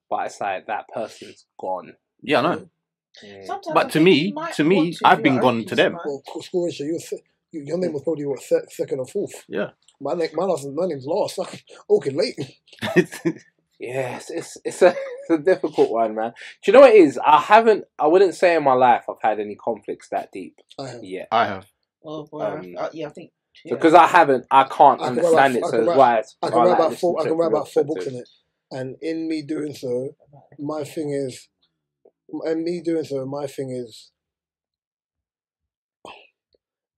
But it's like that person's gone. Yeah, I know. Sometimes But to me, I've been gone to them. Well, school register, your name was probably what, second or fourth. Yeah. My name's last. Okay, late. Yes, it's a difficult one, man. Do you know what it is? I wouldn't say in my life I've had any conflicts that deep. I have. Yeah. I have. Oh boy, yeah, I think. Because I can't understand it. So that's why I can write about 4 books in it, and in me doing so, my thing is,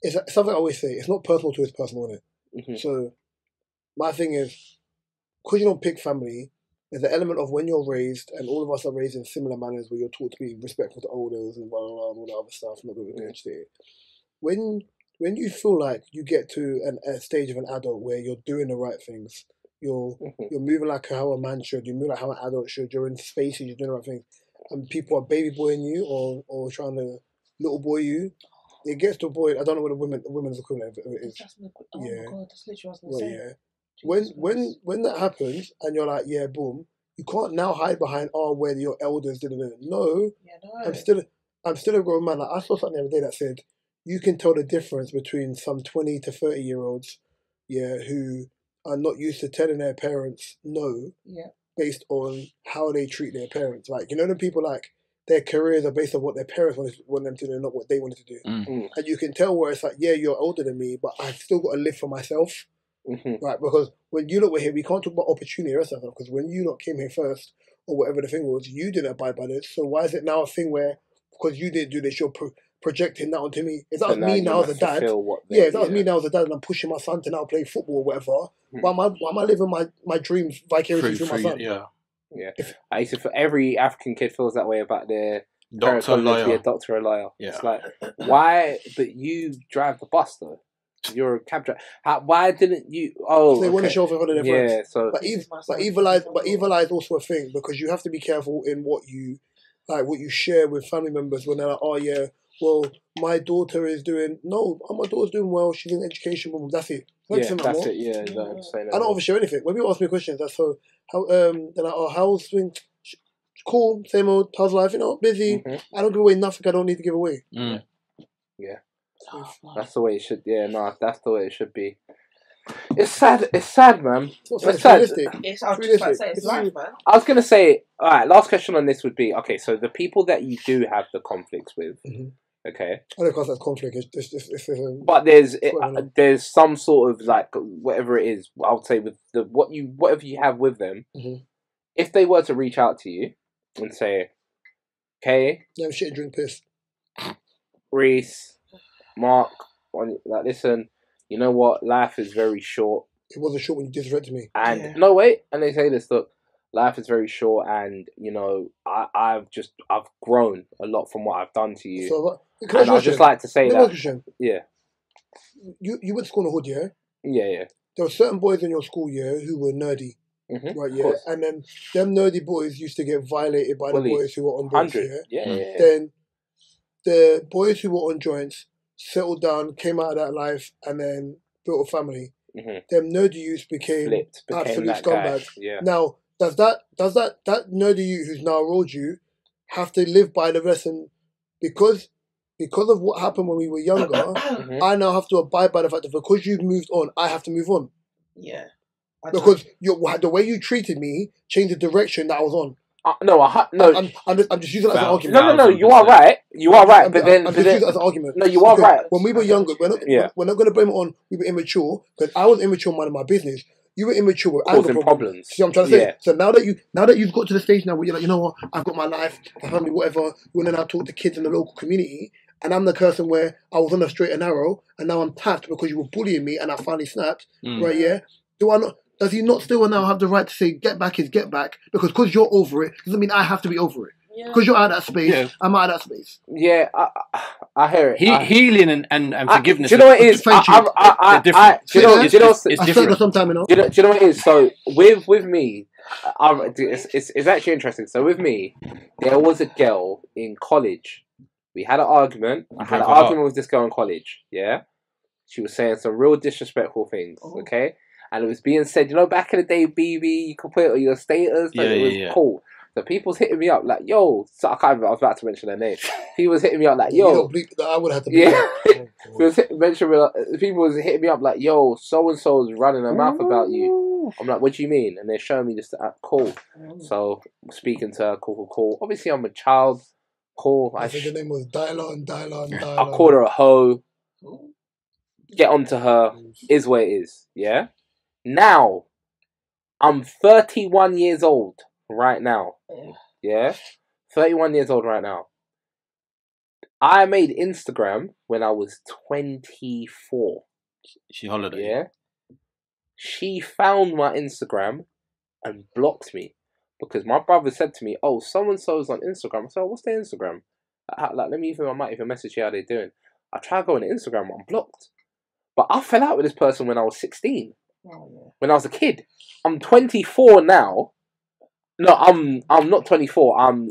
it's something I always say. It's not personal to it's personal, isn't it? Mm-hmm. So, my thing is, because you don't pick family, there's an element of when you're raised, and all of us are raised in similar manners where you're taught to be respectful to elders and blah blah blah and all that other stuff. Not going to go into it. When you feel like you get to a stage of an adult where you're doing the right things, you're moving like how a man should, you move like how an adult should, you're in spaces, you're doing the right things, and people are baby boying you or trying to little boy you, it gets to a point. I don't know what the women's equivalent of it is. Oh my god, that's literally what I was Well, going to say. when that happens and you're like, yeah, boom, you can't now hide behind where your elders didn't know. No, I'm still a grown man. Like, I saw something the other day that said you can tell the difference between some 20 to 30-year-olds, who are not used to telling their parents no, based on how they treat their parents. Like, the people, like, their careers are based on what their parents want them to do, not what they wanted to do. Mm. And you can tell where it's like, yeah, you're older than me, but I've still got to live for myself. Mm-hmm. Right? Because when you lot were here, we can't talk about opportunity or stuff, because when you lot came here first, or whatever the thing was, you didn't abide by this. So why is it now a thing where, because you didn't do this, you're projecting that onto me? If that was me now as a dad, if that was me now as a dad and I'm pushing my son to now play football or whatever, why am I living my dreams vicariously through my son? Yeah. I used to, for every African kid feels that way about their doctor, lawyer. To be a doctor or a lawyer. Yeah. It's like, why? But you drive the bus though. You're a cab driver. Why didn't you? Oh, they want to show off in front of their friends. Yeah. So, but evil eye is also a thing, because you have to be careful in what you share with family members when they're like, oh yeah, well, my daughter is doing. No, my daughter's doing well. She's in education. That's it. That's it. Yeah. I don't overshare anything. When people ask me questions, that's so how they're like, oh, how's things? Cool, same old. How's life? Busy. I don't give away nothing I don't need to give away. Yeah. That's the way it should. Yeah, no, that's the way it should be. It's sad. It's sad, man. It's sad. It's life, man. I was gonna say, all right. Last question on this would be, okay. So the people that you do have the conflicts with, okay. I don't class that conflict. But there's some sort of, like, whatever it is. I would say with whatever you have with them, if they were to reach out to you and say, okay, yeah, shit, drink piss, Reese, Mark, like, listen, you know what? Life is very short. It wasn't short when you disrespected me. And no, wait. And they say this, look, life is very short, and I've grown a lot from what I've done to you. So, and I'd just like to say that. Yeah. You went to school in the hood, yeah? Yeah. There were certain boys in your school, who were nerdy. Right, yeah. And then them nerdy boys used to get violated by the boys who were on joints, Then the boys who were on joints settled down, came out of that life, and then built a family. Them nerdy youths became absolute scumbags. Yeah. Now, does that nerdy youth who's now rolled you have to live by the lesson because of what happened when we were younger? I now have to abide by the fact that because you've moved on, I have to move on. Yeah. Because the way you treated me changed the direction that I was on. No. I'm just using it as an argument. No. You are right. I'm just using it as an argument. No, you are right. When we were younger, we're not going to blame it on we were immature, because I was immature minding my business. You were immature with anger problems. See what I'm trying to say? So now that you've got to the stage now where you're like, you know what, I've got my life, my family, whatever. You want to now talk to kids in the local community, and I'm the person where I was on a straight and narrow, and now I'm tapped because you were bullying me, and I finally snapped. Right? Yeah. Does he not still now have the right to say get back is get back? Because you're over it doesn't mean I have to be over it. Because you're out of that space, Yeah. I'm out of that space. Yeah, I hear it. Healing and forgiveness. Do you know what it is? Thank you. They're different. Do you know? It's Do you know? it's I different. struggle sometime, you know. Do you know what it is? So with me, it's actually interesting. So with me, there was a girl in college. We had an argument. I had an argument with this girl in college. Yeah, she was saying some real disrespectful things. Okay, and it was being said, you know, back in the day, BB, you could put it on your status. Like, it was cool. So people was hitting me up like, yo. So I can't. I was about to mention her name. He was hitting me up like, yo. I would have to. People was hitting me up like, yo, so and so is running her mouth about you. I'm like, what do you mean? And they're showing me this cool. So speaking to her, cool. Obviously, I'm a child. Cool. I said the name was Dylon. I called her a hoe. Get onto her. Is what it is. Yeah. Now, I'm 31 years old right now. Yeah. 31 years old right now. I made Instagram when I was 24. She hollered at you. Yeah. She found my Instagram and blocked me because my brother said to me, "Oh, so and so's on Instagram." I said, "What's their Instagram?" Like, I might even message you how they're doing. I tried going to Instagram, I'm blocked. But I fell out with this person when I was 16. When I was a kid. I'm 24 now. No, I'm not 24. I'm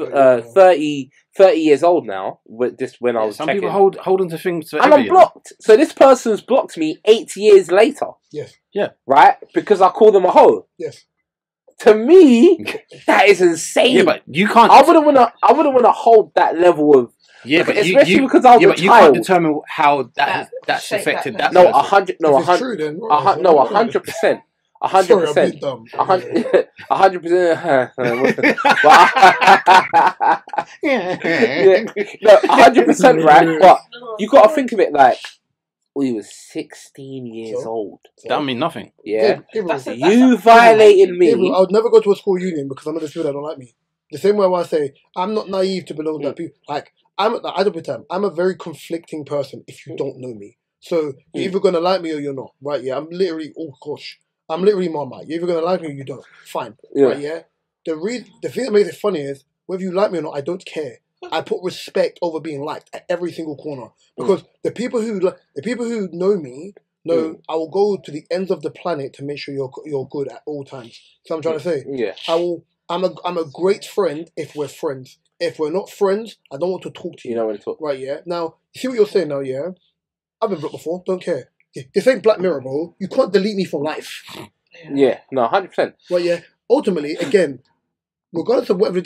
30 years old now. With this, when I was some checking. people hold on to things forever. And I'm blocked. So this person's blocked me 8 years later. Yes. Yeah. Right? Because I call them a hoe. Yes. To me, that is insane. Yeah, but you can't. I wouldn't wanna hold that level of. Yeah, but especially because I was a but you child. can't determine how that's affected that. No, person. 100%. 100%. 100%. 100%, right? But you got to think of it like we were 16 years old. That don't mean nothing. Yeah, Gabriel, you violated me. Gabriel, I would never go to a school union because I'm not the people that don't like me. The same way I say I'm not naive to belong to that people. Like I'm a very conflicting person if you don't know me. So you're either gonna like me or you're not, right? Yeah, I'm literally Marmite. You're either gonna like me or you don't. Fine, right? Yeah. The thing that makes it funny is whether you like me or not, I don't care. I put respect over being liked at every single corner because the people who know me know I will go to the ends of the planet to make sure you're good at all times. So I'm trying to say, I'm a great friend if we're friends. If we're not friends, I don't want to talk to you. You know when to talk. Right? Yeah. Now you see what you're saying now. Yeah. I've been blocked before. Don't care. This ain't Black Mirror, bro. You can't delete me for life. Yeah. No. 100%. Right? Yeah. Ultimately, again, regardless of whatever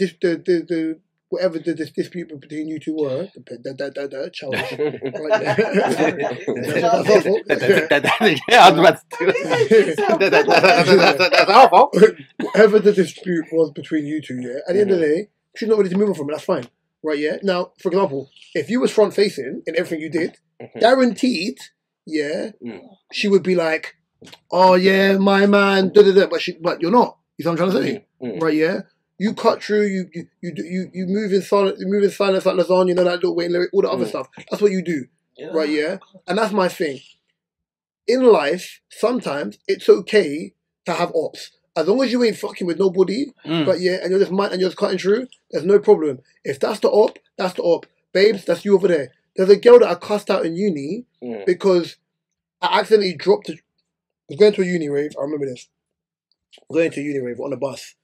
whatever the dispute between you two were, childish. Yeah, I was about to do that's our fault. Whatever the dispute was between you two, yeah. At the end of the day, she's not ready to move on from it. That's fine, right? Yeah. Now, for example, if you was front facing in everything you did, guaranteed, yeah, she would be like, "Oh yeah, my man," but you're not. You know what I'm trying to say, right? Yeah. You cut through. You move in silence. You move in silence like lasagna. You know that little Wayne lyric, all the other stuff. That's what you do, right? Yeah, and that's my thing. In life, sometimes it's okay to have ops as long as you ain't fucking with nobody. But yeah, and you're just cutting through. There's no problem. If that's the op, that's the op. Babes, that's you over there. There's a girl that I cussed out in uni because I accidentally dropped. I was going to a uni rave. I remember this. Going to a uni rave on a bus.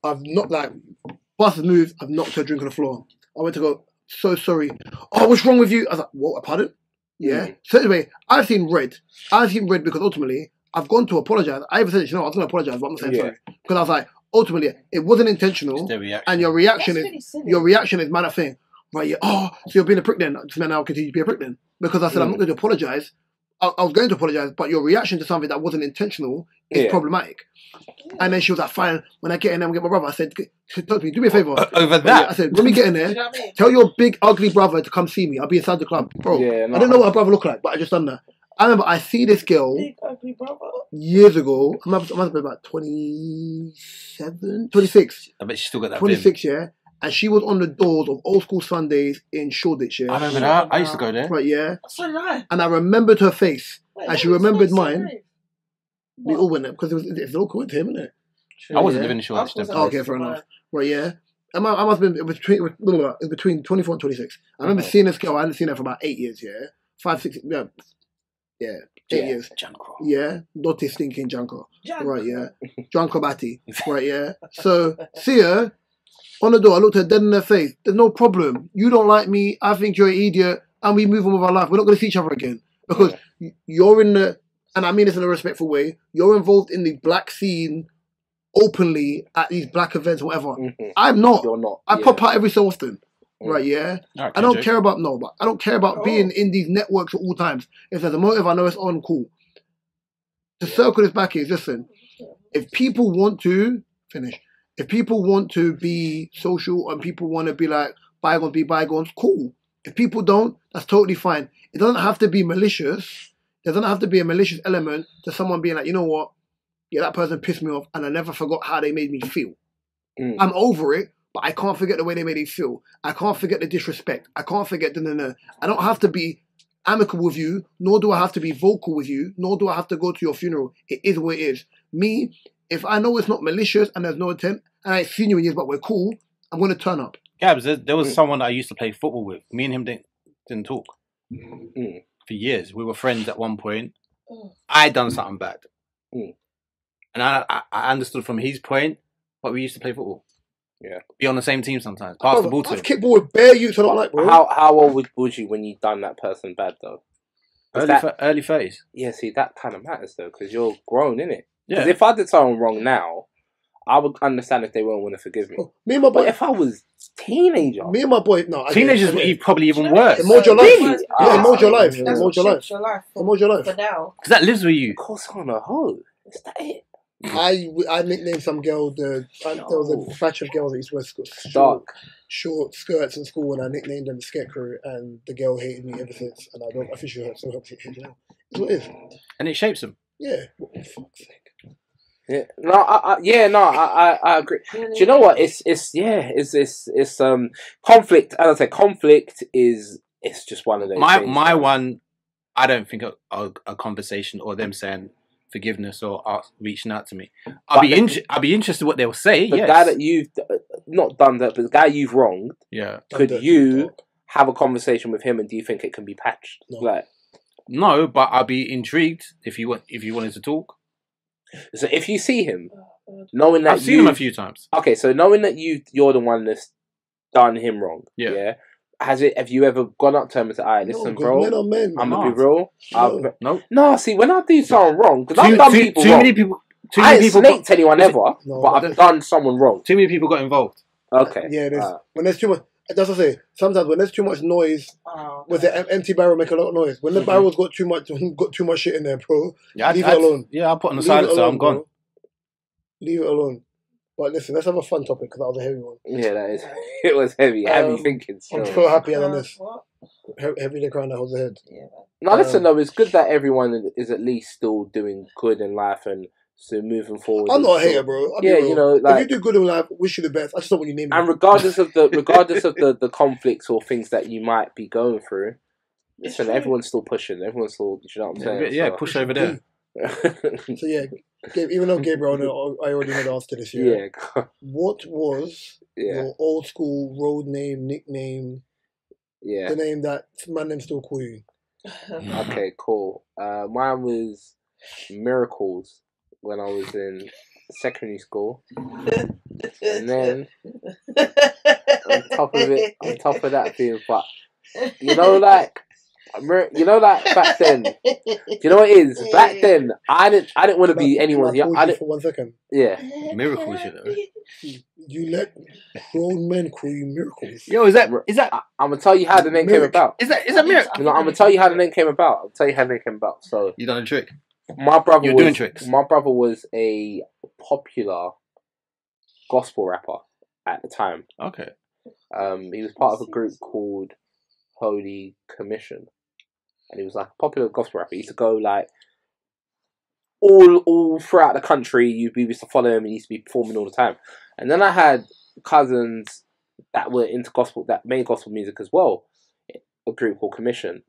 I've not bus has moved. I've knocked her drink on the floor. I went to go. So sorry. Oh, what's wrong with you? I was like, what? Pardon? Yeah. So anyway, I've seen red. Because ultimately I've gone to apologize. I even said, I was going to apologize, but I'm not saying sorry because I was like, ultimately it wasn't intentional. And your reaction is man of thing, right? Yeah. Oh, so you're being a prick then? So now I'll continue to be a prick then because I said I'm not going to apologize. I was going to apologize, but your reaction to something that wasn't intentional is problematic. And then she was like, fine, when I get in there and get my brother, I said, talk to me, do me a favour. Over that? I said, when we get in there, you know what I mean? Tell your big ugly brother to come see me. I'll be inside the club. Bro, I didn't know what her brother looked like, but I just done that. I remember I see this girl Big ugly brother. Years ago. I must have been about 27, 26. I bet she still got that 26, yeah. And she was on the doors of Old School Sundays in Shoreditch, yeah. I remember that. I used to go there. Right, yeah. So did I. And I remembered her face. Wait, and she remembered mine. What? We all went there because it's local to him, isn't it? I wasn't living in Shoreditch. Of course Oh, okay, fair enough. Right, yeah. I must have been between 24 and 26. I remember seeing this girl. I hadn't seen her for about 8 years. Yeah, 5, 6. Yeah, 8 years. Janko. Yeah, dirty stinking Janko. Right, yeah. Janko Batty. Right, yeah. So, see her on the door. I looked her dead in her face. There's no problem. You don't like me. I think you're an idiot. And we move on with our life. We're not going to see each other again. Because you're in the, and I mean this in a respectful way, you're involved in the black scene openly at these black events or whatever. I'm not. You're not. I pop out every so often. Right, yeah. Right, I don't care about I don't care about being in these networks at all times. If there's a motive, I know it's on, cool. To circle this back is, listen, if people want to be social and people want to be like bygones be bygones, cool. If people don't, that's totally fine. It doesn't have to be malicious. There doesn't have to be a malicious element to someone being like, you know what? Yeah, that person pissed me off and I never forgot how they made me feel. I'm over it. But I can't forget the way they made me feel. I can't forget the disrespect. I can't forget I don't have to be amicable with you, nor do I have to be vocal with you, nor do I have to go to your funeral. It is what it is. Me, if I know it's not malicious and there's no intent, and I ain't seen you in years, but we're cool, I'm going to turn up. Gabs, there was someone that I used to play football with. Me and him didn't talk for years. We were friends at one point. I done something bad. And I understood from his point, but we used to play football. Yeah, be on the same team sometimes. Pass the ball to him. I've kicked ball with bare youths I don't like, bro. How old was you when you done that person bad though? Early phase. Yeah, see that kind of matters though because you're grown, innit? Yeah. Because if I did something wrong now, I would understand if they won't want to forgive me. Me and my boy. But if I was teenager, me and my boy, no, teenagers would probably even worse. It molds your life. Really? Yeah, it molds your life. That's It molds your life. It molds your life. For now, because that lives with you. Of course, I'm a hoe. Is that it? I nicknamed some girl there was a batch of girls that used to wear short skirts in school, and I nicknamed them the Scarecrow, and the girl hated me ever since, and I officially hurt, so hope she hates now. It's what it is. And it shapes them. Yeah. For fuck's sake. Yeah. I agree. Do you know what? It's conflict. As I say, conflict is it's just one of those. My one, I don't think a conversation or them saying forgiveness or reaching out to me. I'll be interested what they'll say. The guy that you've not done that, but the guy you've wronged. Yeah. Could you have a conversation with him, and do you think it can be patched? No, but I'll be intrigued if you wanted to talk. So if you see him, knowing that I've seen him a few times. Okay, so knowing that you're the one that's done him wrong. Yeah. Have you ever gone up to him and said, "Alright, listen, bro, men are men. I'm gonna be real." No. See, when I do something wrong, because I've done people wrong. I ain't snaked anyone ever, but I've done someone wrong. Too many people got involved. Okay. Yeah, when there's too much. That's what I say. Sometimes when there's too much noise, with the empty barrel make a lot of noise. When the barrel's got too much shit in there, bro. Leave it alone. Yeah, I'll put on the silencer. I'm gone. Bro. Leave it alone. But listen, let's have a fun topic because that was a heavy one. Yeah, that is. It was heavy. Heavy thinking. I'm so happy on this. Heavy the crown that holds the head. Yeah. No, listen though, it's good that everyone is at least still doing good in life and so moving forward. I'm not a hater, bro. You know, like, if you do good in life, wish you the best. I just don't want you name me. And regardless of the conflicts or things that you might be going through, listen, everyone's still pushing. Everyone's still, you know what I'm saying? Yeah, push over there. So yeah, even though Gabriel, I already know the answer to this. Yeah. What was your old school road name, nickname? Yeah. The name that man them still call you. Okay, cool. Mine was Miracles when I was in secondary school, and then on top of that being, but back then, you know what it is? Back then, I didn't want to be anyone's young. For 1 second. Yeah. Miracles, you know. You let grown men call you Miracles. Yo, is that? I'm gonna tell you how the name came about. Is that miracle? I'm gonna tell you how the name came about. So you done a trick. You're doing tricks. My brother was a popular gospel rapper at the time. Okay. He was part of a group called Holy Commission, and he was like a popular gospel rapper. He used to go like all throughout the country. We used to follow him. He used to be performing all the time. And then I had cousins that were into gospel, that made gospel music as well. A group called Commission.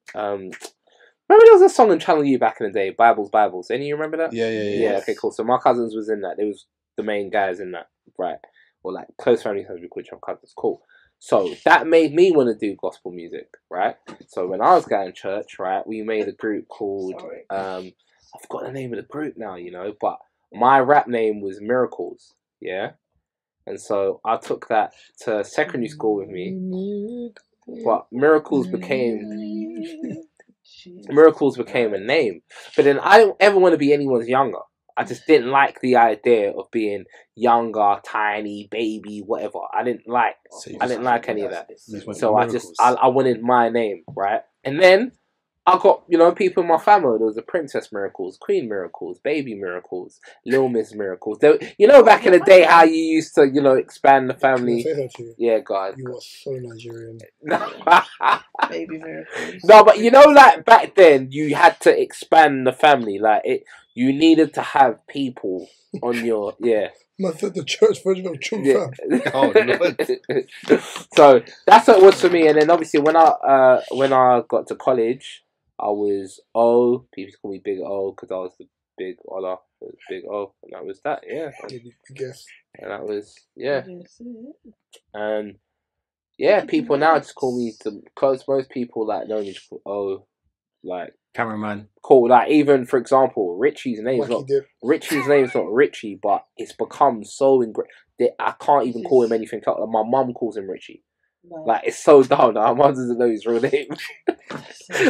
Remember there was a song on Channel U back in the day, Bibles. Any of you remember that? Yeah. Okay, cool. So my cousins was in that. They was the main guys in that, right? or like close family members we call each other cousins. Cool. So that made me want to do gospel music, right? So when I was going to church, right, we made a group called I forgot the name of the group now, you know, but my rap name was Miracles, yeah. And so I took that to secondary school with me, but Miracles became a name. But then I don't ever want to be anyone's younger. I just didn't like the idea of being younger, tiny, baby, whatever. I didn't like any of that. So I wanted my name, right? And then I got, you know, people in my family. There was the Princess Miracles, Queen Miracles, Baby Miracles, Little Miss Miracles. You know, back in the day, how you used to, you know, expand the family. Can I say that to you? Yeah, God. You are so Nigerian. Baby Miracles. No, but you know, like back then, you had to expand the family. Like you needed to have people on your Man said the church version of True Yeah. Fam. Oh, Lord. So that's what it was for me. And then obviously when I got to college, I was O. People call me Big O because I was the big Ola. It was Big O, and that was that. Yeah, I guess. and that was and people now just call me most people like know me just call O, like Cameraman. Cool. Like even for example, Richie's name's not Dip. Richie, but it's become so that I can't even call him anything else. Like, my mum calls him Richie. No. Like it's so dumb. My mum doesn't know his real name.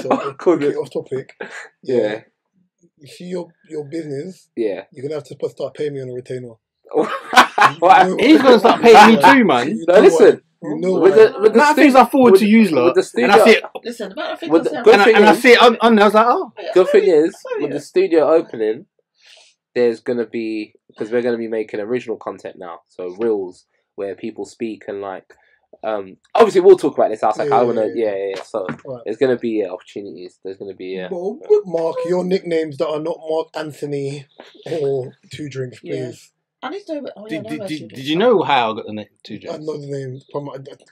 So, off topic. Yeah. You see your business. Yeah. You're gonna have to start paying me on a retainer. He's gonna start paying me too, man. No, listen. You know with the things I forward to use, lot, and I see it. Listen, I think I see it on there. I was like, oh. Good thing is, with the studio opening, there's gonna be, because we're gonna be making original content now, so reels where people speak and like. Obviously we'll talk about this. I was like, I want to, So there's gonna be opportunities. There's gonna be Well, Mark, your nicknames that are not Mark Anthony or Two Drinks, please. I need to know. Did you know how I got the name Two Drinks? I know the name.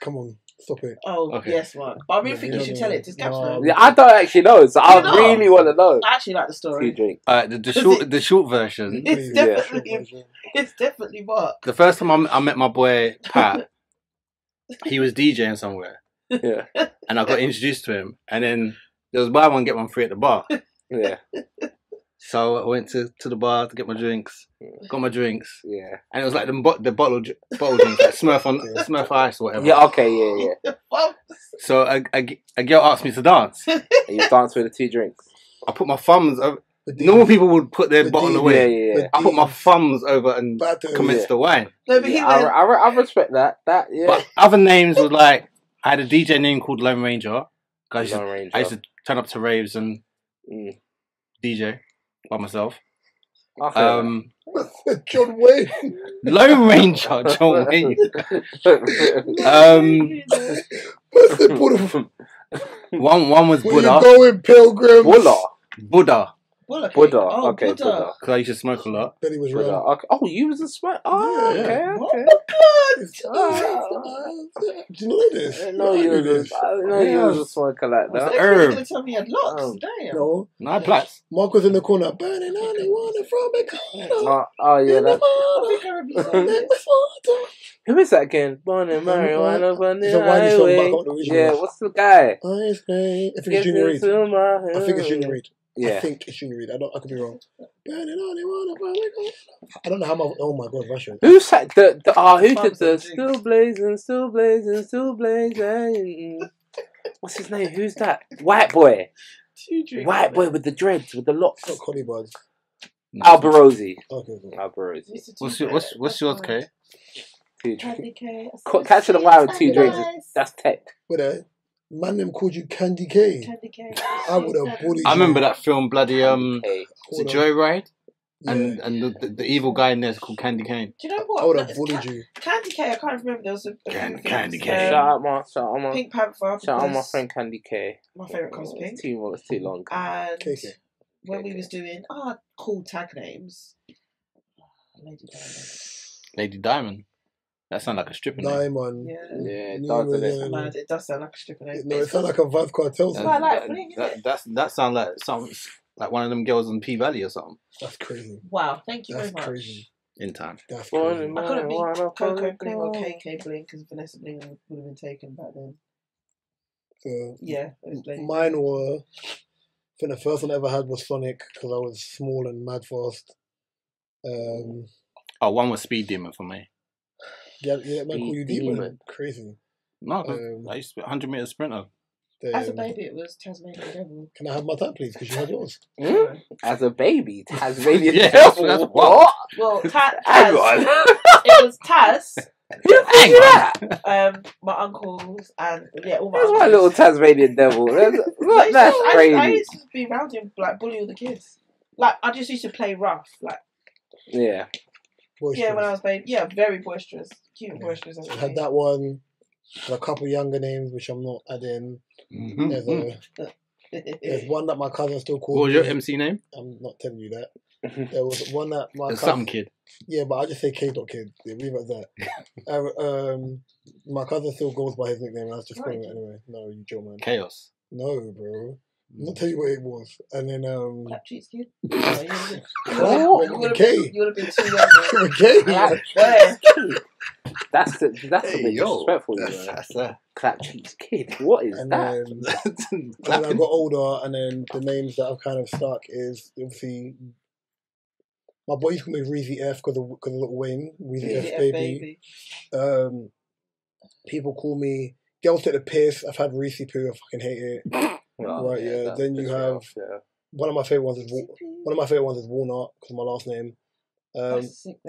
Come on, stop it. Oh, okay. Yes, Mark. But I really think you should tell it to Gaps. Yeah, I don't actually know, so I really want to know. I actually like the story. Two Drinks. The short version. It's definitely Mark. The first time I met my boy Pat. He was DJing somewhere, and I got introduced to him. And then there was buy one get one free at the bar. Yeah. So I went to the bar to get my drinks. Got my drinks. Yeah. And it was like the bottle drinks, like Smurf Ice or whatever. Yeah. Okay. Yeah. So a girl asked me to dance. And you dance with the 2 drinks. I put my thumbs over. Normal people would put their bottle away. Yeah. I put my thumbs over and commenced the wine. No, but I respect that. But other names were like, I had a DJ name called Lone Ranger. I used to turn up to raves and DJ by myself. Okay. John Wayne. Lone Ranger, John Wayne. One was Buddha. Where you going, pilgrims? Buddha. Buddha. Oh, Okay, Buddha. Because I used to smoke a lot. Then he was Buddha. Okay. Oh, you was a smoker. Oh, Yeah. okay. Do you know this? I know you was a smoker like that. You're going to tell me you had lots. Damn. No. No, Platts. Mark was in the corner, burning on the water from a corner. Oh, yeah. I think I remember you saying this. Who is that again? Born in marijuana, on It's the a whiny song, but I highway. got the original. Yeah, what's the guy? I think it's Junior Reid. I think it's Junior Reid. Yeah. I think it's Junior Reid. I could be wrong. Burning on the water from a corner. I don't know how oh my god, Russian. Who said who did the still blazing? What's his name? Who's that? White boy. White boy with the dreads, with the locks. It's not Connie Buds. Alberosi. Okay. Alberosi. What's yours, Kay? 2 drinks. Catching a wine with 2 drinks. That's tech. Wait, man, them called you Candy K. I would have bullied you. I remember that film, bloody was it Joyride? Yeah. And the evil guy in there is called Candy Cane. Do you know what? I would have bullied you. Candy K, I can't remember. There was a Candy K. Shout out my Pink Panther. Shout out my friend Candy K. My favourite colour's pink. It's too long. And KK. when we was doing cool tag names, Lady Diamond. That sounds like a stripper name. Diamond. Yeah, it does, doesn't it? It does sound like a stripper name. No, it sounds like a Vive Cartel song. That sounds like something like one of them girls in P Valley or something. That's crazy. Wow, thank you That's very much. Crazy. in time. That's Born crazy. in I couldn't be marijuana, Coco Bling or Coco. KK Bling because Vanessa Bling would have been taken back then. So Yeah, it was late. mine were. I think the first one I ever had was Sonic because I was small and mad fast. Oh, one was Speed Demon for me. Yeah, man, call you Demon. Demon. Crazy. No, 'cause I used to be a 100-meter sprinter. As a baby, it was Tasmanian Devil. Can I have my time, please? Because you had yours. As a baby, Tasmanian Yeah, Devil. that's What? Well, Hang on. it was Taz, Hang on. my uncles, and all my That's uncles. my little Tasmanian Devil. That's I crazy. used to be around him, like, bully all the kids. Like, I just used to play rough. Like, Yeah. Boisterous. when I was baby. Yeah, very boisterous. Cute and boisterous. I had that one. A couple younger names, which I'm not adding. There's one that my cousin still calls What was me. your MC name? I'm not telling you that. There was one that my There's cousin... some kid. Yeah, but I just say K.Kid. Yeah, leave it at that. My cousin still goes by his nickname. I was just calling it anyway. No, you joke, man. Chaos. No, bro. I'm not tell you what it was. And then Clap cheeks, kid. With K. You would have been too young. With K. Where? That's a bit disrespectful. That's Clap cheeks kid. What is And that? then when I got older, and then the names that I've kind of stuck is obviously my boy used to call me Reezy F because of Little Wayne, Reezy F baby. People call me girls take the piss. I've had Reese Poo. I fucking hate it. Right, yeah. Then you have one of my favorite ones is Walnut because of my last name.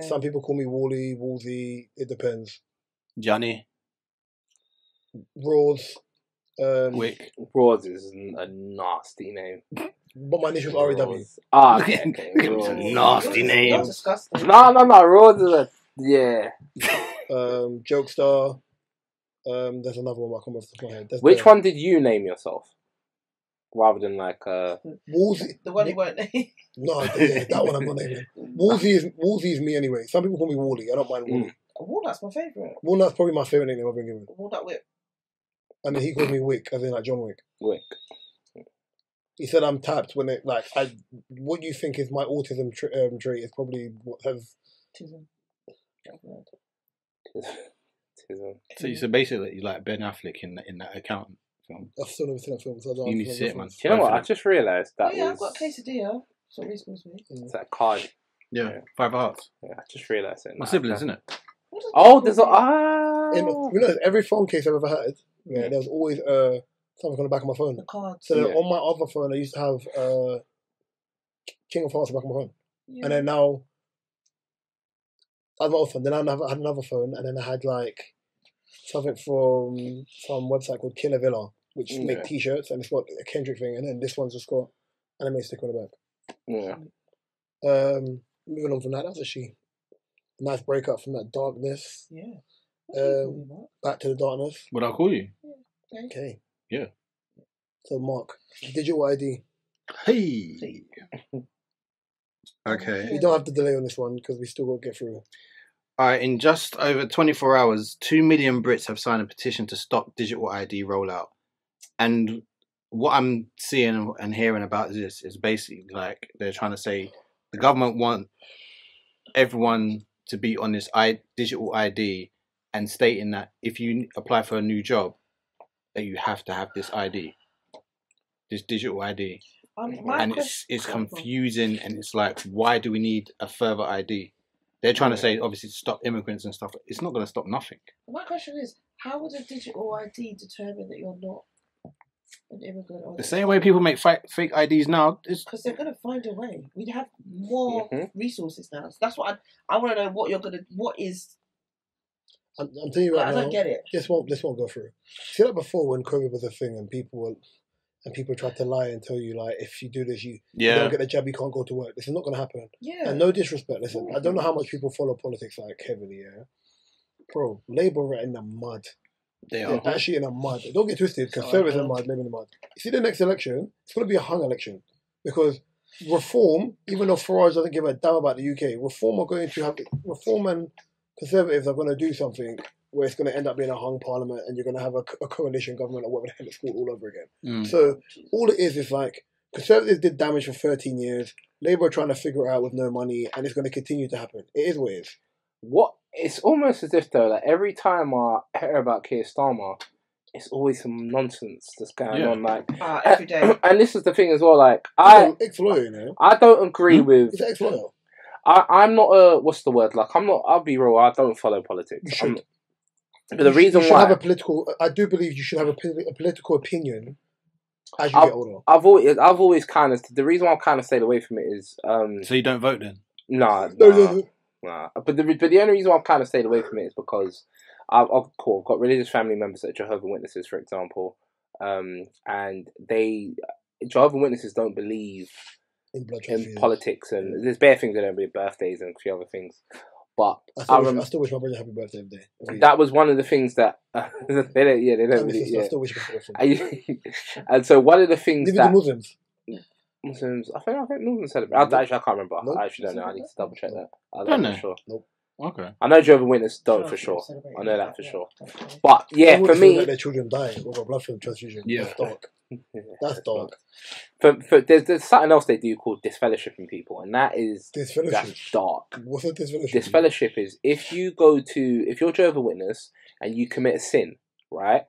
Some people call me Wally, Woolsey. It depends. Johnny. Roars. Wick. Roars is a nasty name. But my initials are R.E.W. Ah, Look at Roars. nasty name. You're disgusting. No. Roars is a Jokestar. There's another one I come off the top of my head. Which one did you name yourself? Rather than like Woolsey. The one you won't name. No, that one I'm not naming. Woolsey is me anyway. Some people call me Wally. I don't mind Wally. Walnut's my favourite. Walnut's probably my favourite nickname I've been given. Walnut Whip. And then he calls me Wick, as in like John Wick. Wick. He said I'm tapped when it what you think is my autism trait is probably what has. Tism. So you said basically you like Ben Affleck in that accountant film. I've still never seen that film, so I don't. You need to see it, man. Do you know what? I just realised that I've got quesadilla. That's what Reese calls me. It's that card. Yeah, 5 hearts. Yeah, I just realised it. My siblings, isn't it? Oh, there's every phone case I've ever had. Yeah, there was always something on the back of my phone. The cards. So then on my other phone, I used to have King of Hearts on the back of my phone, and then now I had my other phone. Then I had another phone, and then I had like something from some website called Killer Villa, which make T-shirts, and it's got a Kendrick thing, and then this one's just got anime sticker on the back. Yeah. Moving on from that, that's a nice breakup from that darkness. Yeah. Back to the darkness. What I'll call you? Okay. Yeah. So Mark, digital ID. Hey. Okay. You don't have to delay on this one because we still got to get through. Alright, in just over 24 hours, 2 million Brits have signed a petition to stop digital ID rollout. And what I'm seeing and hearing about this is basically like they're trying to say the government want everyone to be on this digital ID and stating that if you apply for a new job, that you have to have this ID, this digital ID. And it's confusing, and it's like, why do we need a further ID? They're trying to say, obviously, to stop immigrants and stuff. It's not going to stop nothing. My question is, how would a digital ID determine that you're not an immigrant? Or the same way people make fake IDs now is because they're going to find a way. We'd have more resources now. So that's what I want to know. What is? I'm telling you right now. I don't get it. This won't go through. See that before when COVID was a thing and people tried to lie and tell you like if you do this you don't get the jab, you can't go to work. This is not going to happen. Yeah. And no disrespect. Listen, I don't know how much people follow politics like heavily. Yeah, bro, Labour are in the mud. They are actually in the mud. Don't get twisted. Conservatives in the mud, Labour in the mud. You see the next election, it's going to be a hung election because Reform, even though Farage doesn't give a damn about the UK, Reform and Conservatives are going to do something where it's going to end up being a hung parliament and you're going to have a coalition government or whatever the hell it's called all over again. So all it is like Conservatives did damage for 13 years. Labour are trying to figure it out with no money, and it's going to continue to happen. It is what it is. It's almost as if though, like every time I hear about Keir Starmer, it's always some nonsense that's going on. Like every day. And this is the thing as well. Like ex-lawyer, you know. I don't agree with. He's an ex-lawyer. I'm not a what's the word? Like I'm not. I'll be real. I don't follow politics. You should. But the reason you should why have a political. I do believe you should have a political opinion as you get older. I've always kind of. The reason why I've kind of stayed away from it is. So you don't vote then? Nah. But the only reason why I've kind of stayed away from it is because I've got religious family members that are Jehovah's Witnesses, for example, and Jehovah's Witnesses don't believe in politics, and there's bare things they don't believe, birthdays and a few other things. But I still wish my brother happy birthday every day. That was one of the things that they don't really. I still wish my birthday. And so one of the things that Muslims, I think Muslims celebrate. Actually, I can't remember. Nope. I actually don't know. I need to double check that. I'm not sure. Nope. Okay. I know Jehovah's Witnesses don't for sure. I know that for sure. But yeah, for me, let their children die over a blood film transfusion. Yeah, that's dark. That's dark. For there's something else they do called disfellowshipping people, and that's dark. What's a disfellowship? Disfellowship is if you're Jehovah's Witness and you commit a sin, right,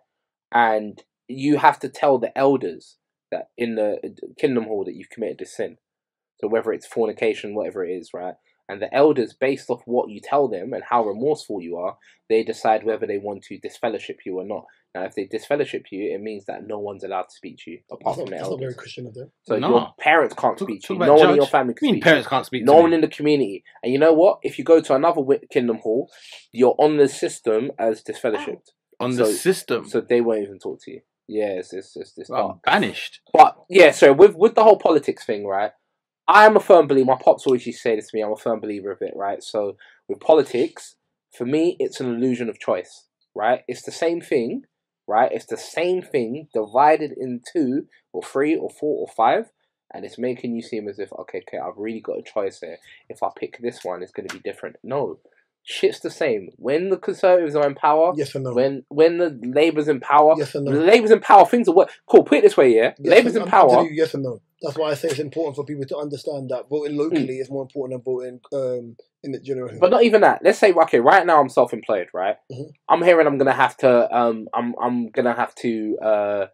and you have to tell the elders that in the Kingdom Hall that you've committed this sin. So whether it's fornication, whatever it is, right? And the elders, based off what you tell them and how remorseful you are, they decide whether they want to disfellowship you or not. Now, if they disfellowship you, it means that no one's allowed to speak to you apart from the elders. That's not very Christian of them. So your parents can't speak to you. No one in your family can speak to you. Parents can't speak to you. No one in the community. And you know what? If you go to another Kingdom Hall, you're on the system as disfellowshipped. On the system? So they won't even talk to you. Yeah, it's banished. But yeah, so with the whole politics thing, right? I am a firm believer. My pops always used to say this to me. I'm a firm believer of it, right? So with politics, for me, it's an illusion of choice, right? It's the same thing, right? It's the same thing divided in 2 or 3 or 4 or 5, and it's making you seem as if okay, I've really got a choice here. If I pick this one, it's going to be different. No. Shit's the same. When the Conservatives are in power, yes or no. When the Labour's in power, yes or no. The Labour's in power, things are work. Cool, put it this way, yeah. Yes, Labour's in power. Yes or no. That's why I say it's important for people to understand that voting locally is more important than voting in the general. But not even that. Let's say okay, right now I'm self-employed, right? Mm-hmm. I'm hearing I'm gonna have to I'm gonna have to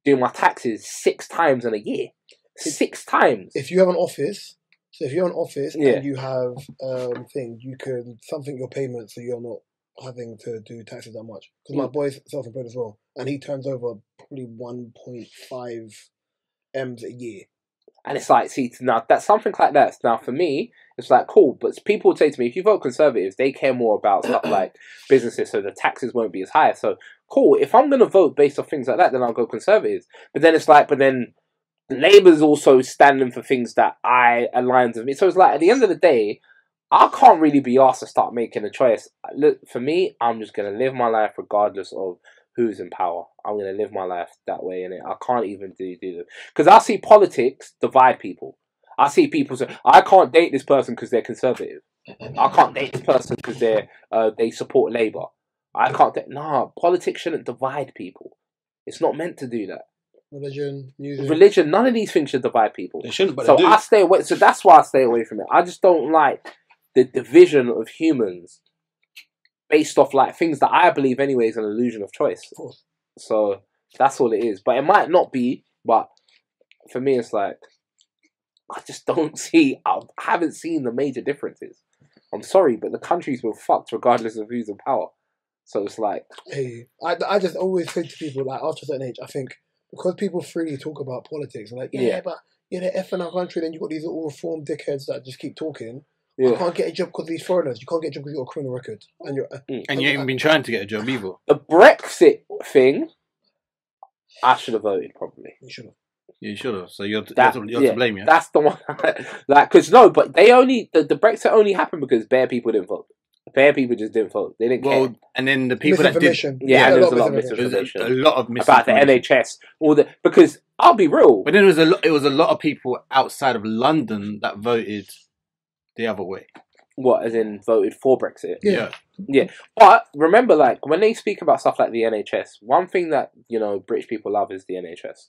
do my taxes 6 times in a year. 6 times. If you have an office. So if you're in office and you have you can something your payments so you're not having to do taxes that much. Because my boy's self-employed as well, and he turns over probably 1.5 M's a year. And it's like, see, now that's something like that. Now for me, it's like cool, but people would say to me, if you vote Conservatives, they care more about stuff like businesses, so the taxes won't be as high. So cool, if I'm going to vote based off things like that, then I'll go Conservatives. But then it's like, Labour's also standing for things that I align with me. So it's like, at the end of the day, I can't really be asked to start making a choice. Look, for me, I'm just going to live my life regardless of who's in power. I'm going to live my life that way, innit? I can't even do them. Because I see politics divide people. I see people say, I can't date this person because they're Conservative. I can't date this person because they support Labour. I can't date... Nah, politics shouldn't divide people. It's not meant to do that. Religion, music. Religion, none of these things should divide people. They shouldn't, but so they do. I stay away. So that's why I stay away from it. I just don't like the division of humans based off like things that I believe anyway is an illusion of choice. Of course. So that's all it is. But it might not be. But for me, it's like I just don't see. I haven't seen the major differences. I'm sorry, but the countries were fucked regardless of who's in power. So it's like, hey, I just always say to people like after a certain age, I think. Because people freely talk about politics, and like, but they're effing our country, then you've got these all reformed dickheads that just keep talking. Yeah. I can't get a job because these foreigners. You can't get a job because you've got a criminal record. And you haven't been trying to get a job either. The Brexit thing, I should have voted probably. You should have. You should have. So you're to blame, yeah? That's the one. Like, because no, but they only, the Brexit only happened because bare people didn't vote. Fair people just didn't vote. They didn't care. And then the people that did, there was a lot of misinformation. A lot of about misinformation the NHS. Because I'll be real. But then it was a lot of people outside of London that voted the other way. What, as in voted for Brexit? Yeah. But remember, like when they speak about stuff like the NHS, one thing that British people love is the NHS.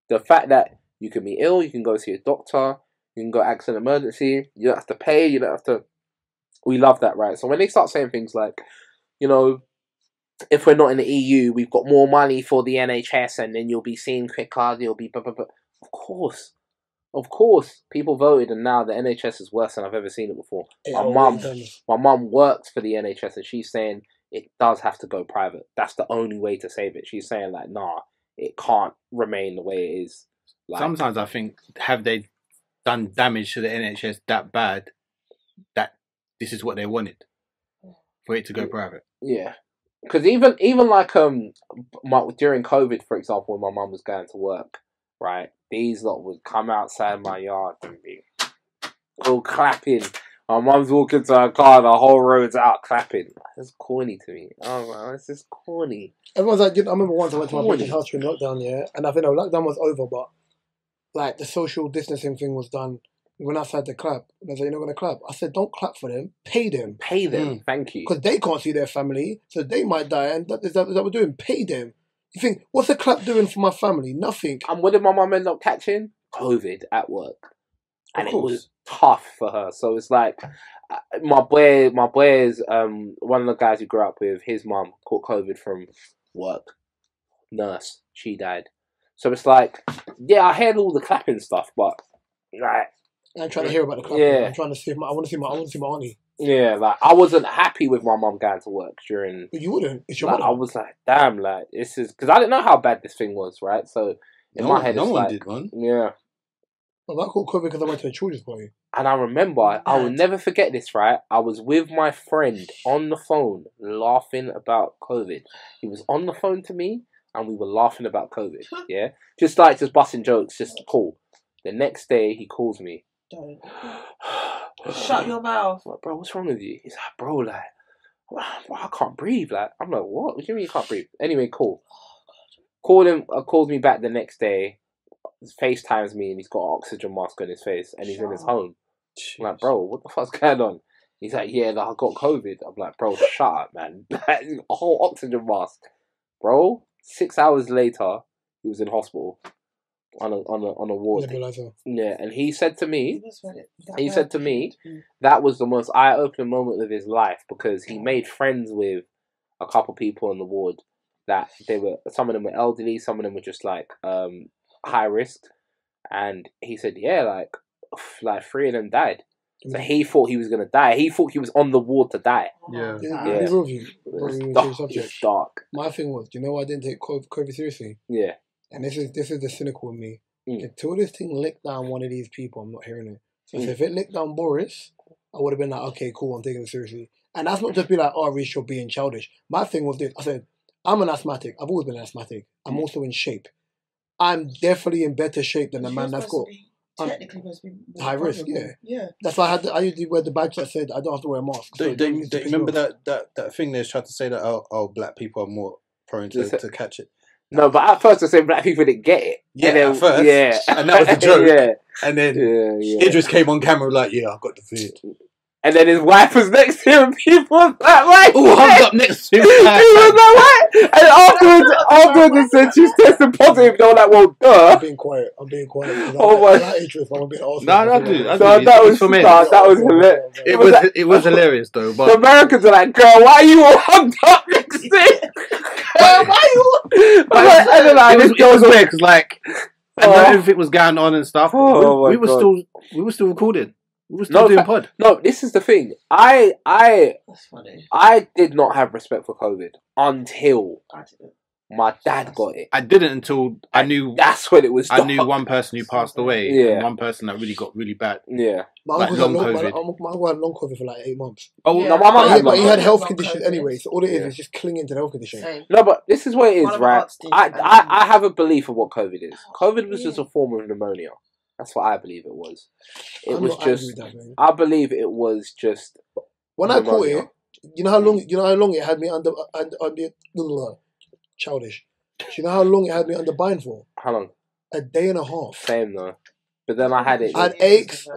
The fact that You can be ill, you can go see a doctor, you can go ask an emergency, you don't have to pay, you don't have to... We love that, right? So when they start saying things like, you know, if we're not in the EU, we've got more money for the NHS and then you'll be seen quicker, you'll be... Blah, blah, blah. Of course, people voted and now the NHS is worse than I've ever seen it before. My mum works for the NHS and she's saying it does have to go private. That's the only way to save it. She's saying like, nah, it can't remain the way it is. Like, sometimes I think, have they done damage to the NHS that bad that this is what they wanted for it to go private? Yeah, because even like during COVID, for example, when my mum was going to work, right, these lot would come outside my yard and be all clapping. My mum's walking to her car, the whole road's out clapping. It's corny to me. Oh man, it's just corny. Everyone's like, I remember once I went to my brother's house during lockdown, yeah, and I think lockdown was over, but like the social distancing thing was done. We went outside to clap, and I said, "You're not going to clap." I said, "Don't clap for them. Pay them. Pay them. Thank you." Because they can't see their family, so they might die, and is that what we're doing? Pay them. You think, what's the clap doing for my family? Nothing. And what did my mum end up catching? COVID at work. And it was tough for her. So it's like, my boy's, one of the guys who grew up with, his mum caught COVID from work. Nurse. She died. So it's like, yeah, I heard all the clapping stuff, but like... I'm trying to hear about the clapping. Yeah. I'm trying to see I want to see my auntie. Yeah, like, I wasn't happy with my mum going to work during... But you wouldn't. It's your like, mother. I was like, damn, like, this is... Because I didn't know how bad this thing was, right? So, in my head, no it's one like... did one. Yeah. Well, I caught COVID because I went to a children's party. And I remember, I will never forget this, right? I was with my friend on the phone laughing about COVID. He was on the phone to me and we were laughing about COVID, yeah? Just busting jokes, just cool. The next day, he calls me. Don't. Shut your mouth. I'm like, bro, what's wrong with you? He's like, bro, like, I can't breathe. Like, I'm like, what? What do you mean you can't breathe? Anyway, cool. Calls me back the next day. FaceTimes me and he's got an oxygen mask on his face and he's in his home. I'm like, bro, what the fuck's going on? He's like, yeah, I got COVID. I'm like, bro, shut up, man. A whole oxygen mask. Bro, 6 hours later, he was in hospital on a ward. Yeah, and he said to me, that was the most eye-opening moment of his life because he made friends with a couple people on the ward that some of them were elderly, some of them were just like, high risk, and he said, yeah, like 3 of them died. So he thought he was gonna die. He thought he was on the ward to die. Yeah. It's dark. My thing was, you know, I didn't take COVID seriously. Yeah. And this is the cynical in me. Until this thing licked down one of these people, I'm not hearing it. So if it licked down Boris, I would have been like, okay, cool, I'm taking it seriously. And that's not just be like, oh, Rich, you're being childish. My thing was this. I said, I'm an asthmatic. I've always been an asthmatic. I'm also in shape. I'm definitely in better shape than the man that's got technically supposed to be high risk. Yeah. That's why I usually wear the badge that said I don't have to wear a mask. Do you remember that thing they tried to say that black people are more prone to catch it? No, but at first I said black people didn't get it. Yeah, then, at first. Yeah. And that was the joke. Yeah. And then Idris came on camera like, yeah, I've got the vid. And then his wife was next to him and people was like, right? Oh, hugged up next to him. He was like, what? And afterwards he said she's tested positive. They were like, well, duh. I'm being quiet. Oh my. No, dude. That was hilarious. It was hilarious though. But the Americans are like, girl, why are you all hugged up next to him? Why you? It was weird because like, I know everything was going on and stuff. We were still recording. We were still doing pod. No, this is the thing. That's funny. I did not have respect for COVID until my dad got it. I didn't until I knew. That's when it was dark. I knew one person who passed away. Yeah. And one person that really got really bad. Yeah. My uncle had long COVID for like 8 months. Oh, no, my mum but he had health conditions anyway, so all it is just clinging to the health condition. Same. No, but this is what it is, right? I have a belief of what COVID is. COVID was just a form of pneumonia. That's what I believe it was. I believe it was just. When I caught it, you know how long it had me under childish. Do you know how long it had me under bind for? How long? A day and a half. Same though. But then I had it. I had aches,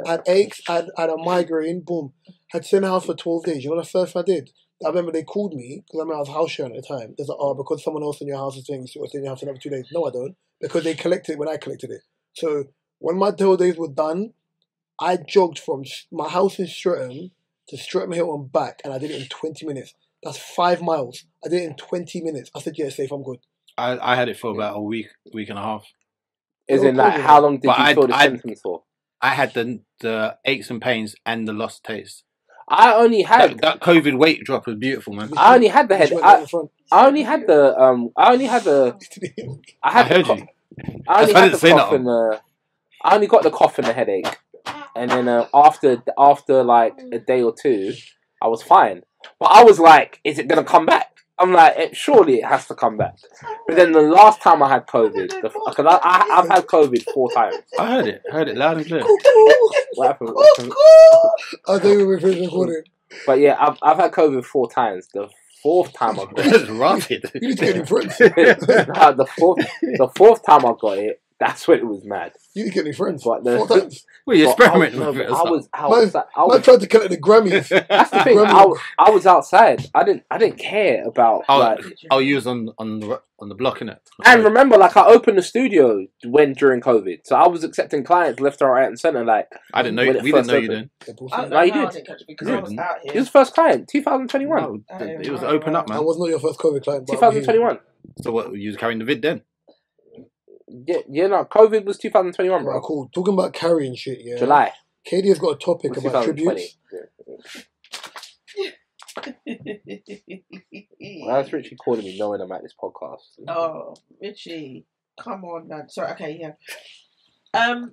I had a migraine, boom. Had stayed in the house for 12 days. You know the first thing I did? I remember they called me, because I was house sharing at the time. They're like, oh, because someone else in your house is doing, so you have to another 2 days. No, I don't. Because they collected it when I collected it. So when my tour days were done, I jogged from my house in Streatham to Streatham Hill and back, and I did it in 20 minutes. That's 5 miles. I did it in 20 minutes. I said, yeah, safe, I'm good. I had it for about a week and a half. Is it like how long did you feel the symptoms for? I had the aches and pains and the lost taste. I only had that COVID weight drop was beautiful, man. I only had the head. I only had the I heard you. I only had the cough and I only got the cough and the headache, and then after like a day or two, I was fine. But I was like, is it gonna come back? I'm like, surely it has to come back. But then the last time I had COVID, because I've had COVID 4 times. I heard it loud and clear. What happened? I think we were recording. But yeah, I've had COVID 4 times. The 4th time I got it. That's rapid. You need to get in friends. The 4th time I got it, that's when it was mad. You need to get any friends. 4 times. Well, you experimenting with it. I tried to collect the Grammys. That's the thing. I was outside. I didn't care about. You was on the block, innit? And remember, like I opened the studio during COVID, so I was accepting clients left, right, and centre. Like I didn't know we didn't know you then. No, you did. Because I was out here. He was the first client, 2021. No, it was open up, man. I was not your first COVID client. 2021. So what? You was carrying the vid then? Yeah, no. COVID was 2021, bro. Right, cool. Talking about carrying shit, yeah. July. Katie has got a topic about tributes. Why is Richie calling me knowing I'm at this podcast? Oh, Richie, come on, man. Sorry. Okay, yeah. Come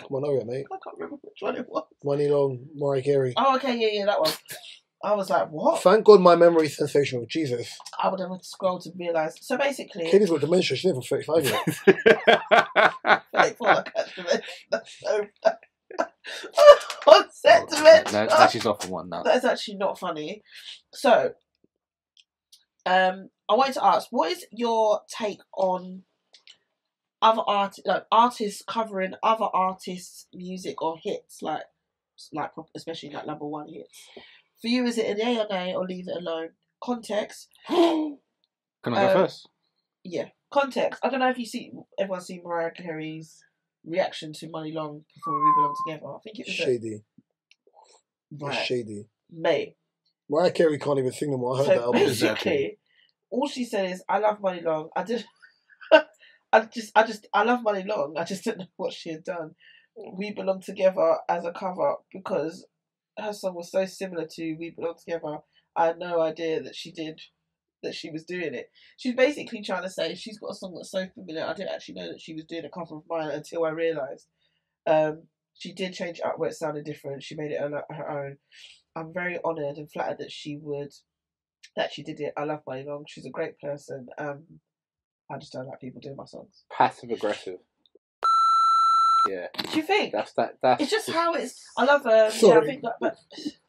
on, hurry, mate. I can't remember which one it was. Money Long, Mariah Carey. Oh, okay, yeah, that one. I was like, what? Thank God my memory is sensational. Jesus. I would have to scroll to realise. So basically... Katie's got dementia. She's never 35 yet. 34, I catch dementia. That's so bad. Onset dementia. That's just off on one now. That's actually not funny. So, I wanted to ask, what is your take on other artists covering other artists' music or hits, like especially like number 1 hits? For you, is it an A or nay or leave it alone? Context. Can I go first? Yeah, context. I don't know if everyone's seen Mariah Carey's reaction to Money Long before We Belong Together. I think it was shady. Right. It's shady. Mate. Mariah Carey can't even sing no more. I heard that album. Basically, all she said is, "I love Money Long." I love Money Long. I just didn't know what she had done. We Belong Together as a cover because her song was so similar to We Belong Together. I had no idea that she was doing it. She's basically trying to say she's got a song that's so familiar. I didn't actually know that she was doing a cover of mine until I realised. She did change it up where it sounded different. She made it her own. I'm very honoured and flattered that she did it. I love Money Long. She's a great person. I just don't like people doing my songs. Passive aggressive. Yeah. Do you think? That's it's just how it's. I love her. Sorry. Yeah, I think that, but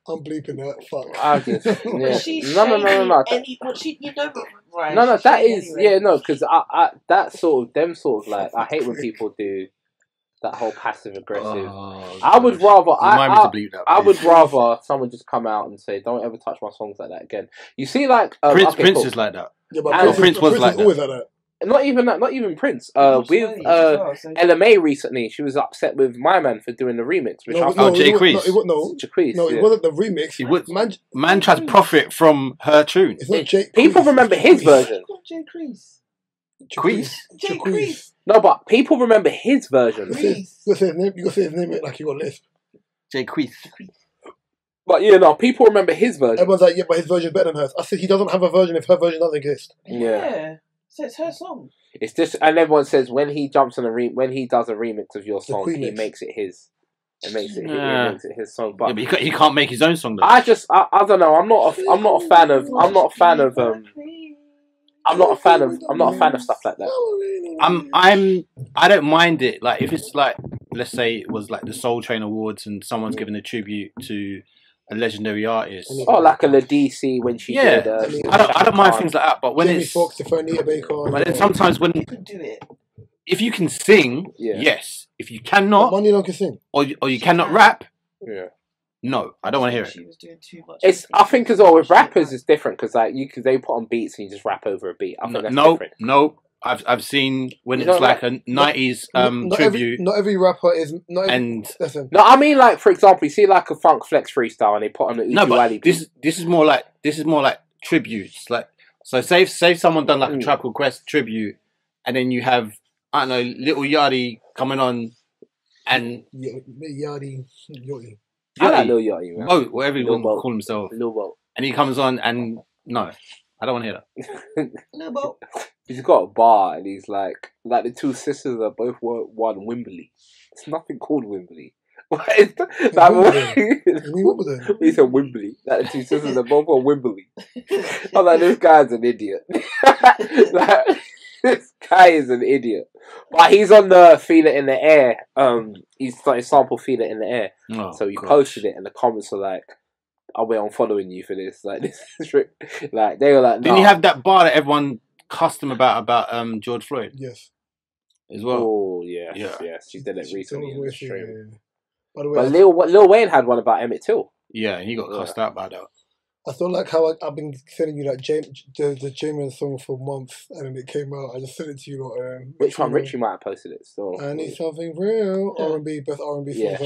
I'm bleeping that. Fuck. I guess. Yeah. She's No. Right. No, that is anyway. Yeah, no, because I that sort of like I hate when people do that whole passive aggressive. Oh, I would rather I would please. rather someone just come out and say, "Don't ever touch my songs like that again." You see, like Prince is like that. Yeah, but Prince was like always that. like that. Not even Prince. With LMA recently, she was upset with My Man for doing the remix. Which Jacquees. It wasn't the remix. Man tried to profit from her tune. It's not Jake. People remember his version. Jacquees. No, but people remember his version. You gotta say his name like you got lisp. Jacquees. But people remember his version. Everyone's like, yeah, but his version's better than hers. I said he doesn't have a version if her version doesn't exist. Yeah. So it's her song. It's just, and everyone says when he jumps on when he does a remix of your song, he makes it his. It makes it his song. But he can't make his own song though. I don't know. I'm not a fan of stuff like that. I don't mind it. Like if it's like, let's say it was like the Soul Train Awards and someone's giving a tribute to a legendary artist. Oh, like a Ladisi when she did. I don't mind things like that, but when Jamie Foxx, if Anita Baker. But then sometimes when you can do it, if you can sing, yes. If you cannot, Money Long can sing, or you cannot rap, No, I don't want to hear it. She was doing too much. I think as well with rappers it's different because like they put on beats and you just rap over a beat. I think that's different. No. I've seen when it's like a 90s tribute. Not every rapper is. Listen. No, I mean like for example, you see like a Funk Flex freestyle and they put on the Ukulele. This is more like tributes. Like so, say someone done like a Tribe Called Quest tribute, and then you have I don't know Little Yachty coming on, and Yachty. I like Lil Yachty, man. Boat, whatever you want to call himself. Lil Boat. And he comes on and no, I don't want to hear that. Lil Boat. He's got a bar and he's like the two sisters are both won Wembley. It's nothing called Wembley. What is that? He said Wembley. Like the two sisters are both on Wembley. I'm like, this guy's an idiot. Like, this guy is an idiot. But he's on the Feel It in the Air. He's like sample Feel It in the Air. Oh, so he posted it and the comments were like, "Are we unfollowing you for this? Like this is like they were like." Didn't you have that bar that everyone cussed him about George Floyd? Yes. As well. Oh yes. She did it recently in the stream. Yeah. By the way, but Lil Wayne had one about Emmett Till. Yeah, and he got cussed out by that. I feel like how I've been sending you that the Jamin song for months, and then it came out. I just sent it to you. Which one? Richie might have posted it. So I need something real. R&B, best R&B song. Yeah.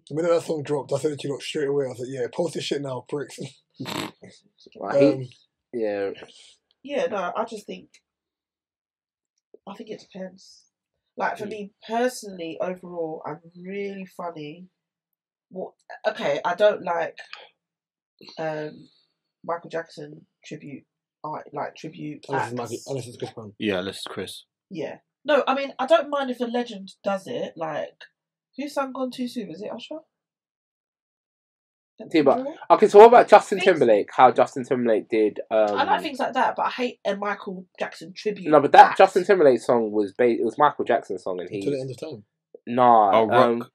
The minute that song dropped, I sent it to you straight away. I was like, "Yeah, post this shit now, pricks." Yeah. Yeah. No, I think it depends. Like for me personally, overall, I'm really funny. Okay, I don't like Michael Jackson tribute art, like tribute. Unless it's Chris Brown. Yeah, unless it's Chris. Yeah. No, I mean I don't mind if a legend does it. Like who sang Gone Too Soon? Is it Usher? Okay, so what about Justin Timberlake? How Justin Timberlake did? I like things like that, but I hate a Michael Jackson tribute. No, but that Justin Timberlake song was it was Michael Jackson's song, and he to the end of time. Nah, Rock.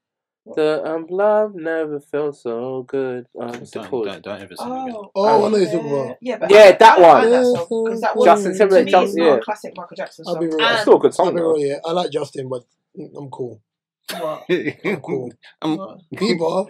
The love never felt so good. Don't ever sing again. I know you're talking about. Yeah, but that I one. like that song, 'cause that was, Justin Timberlake. to me, it's not a classic Michael Jackson song. It's still a good song. I'll be real, yeah. I like Justin, but I'm cool. What? I'm cool. Bieber,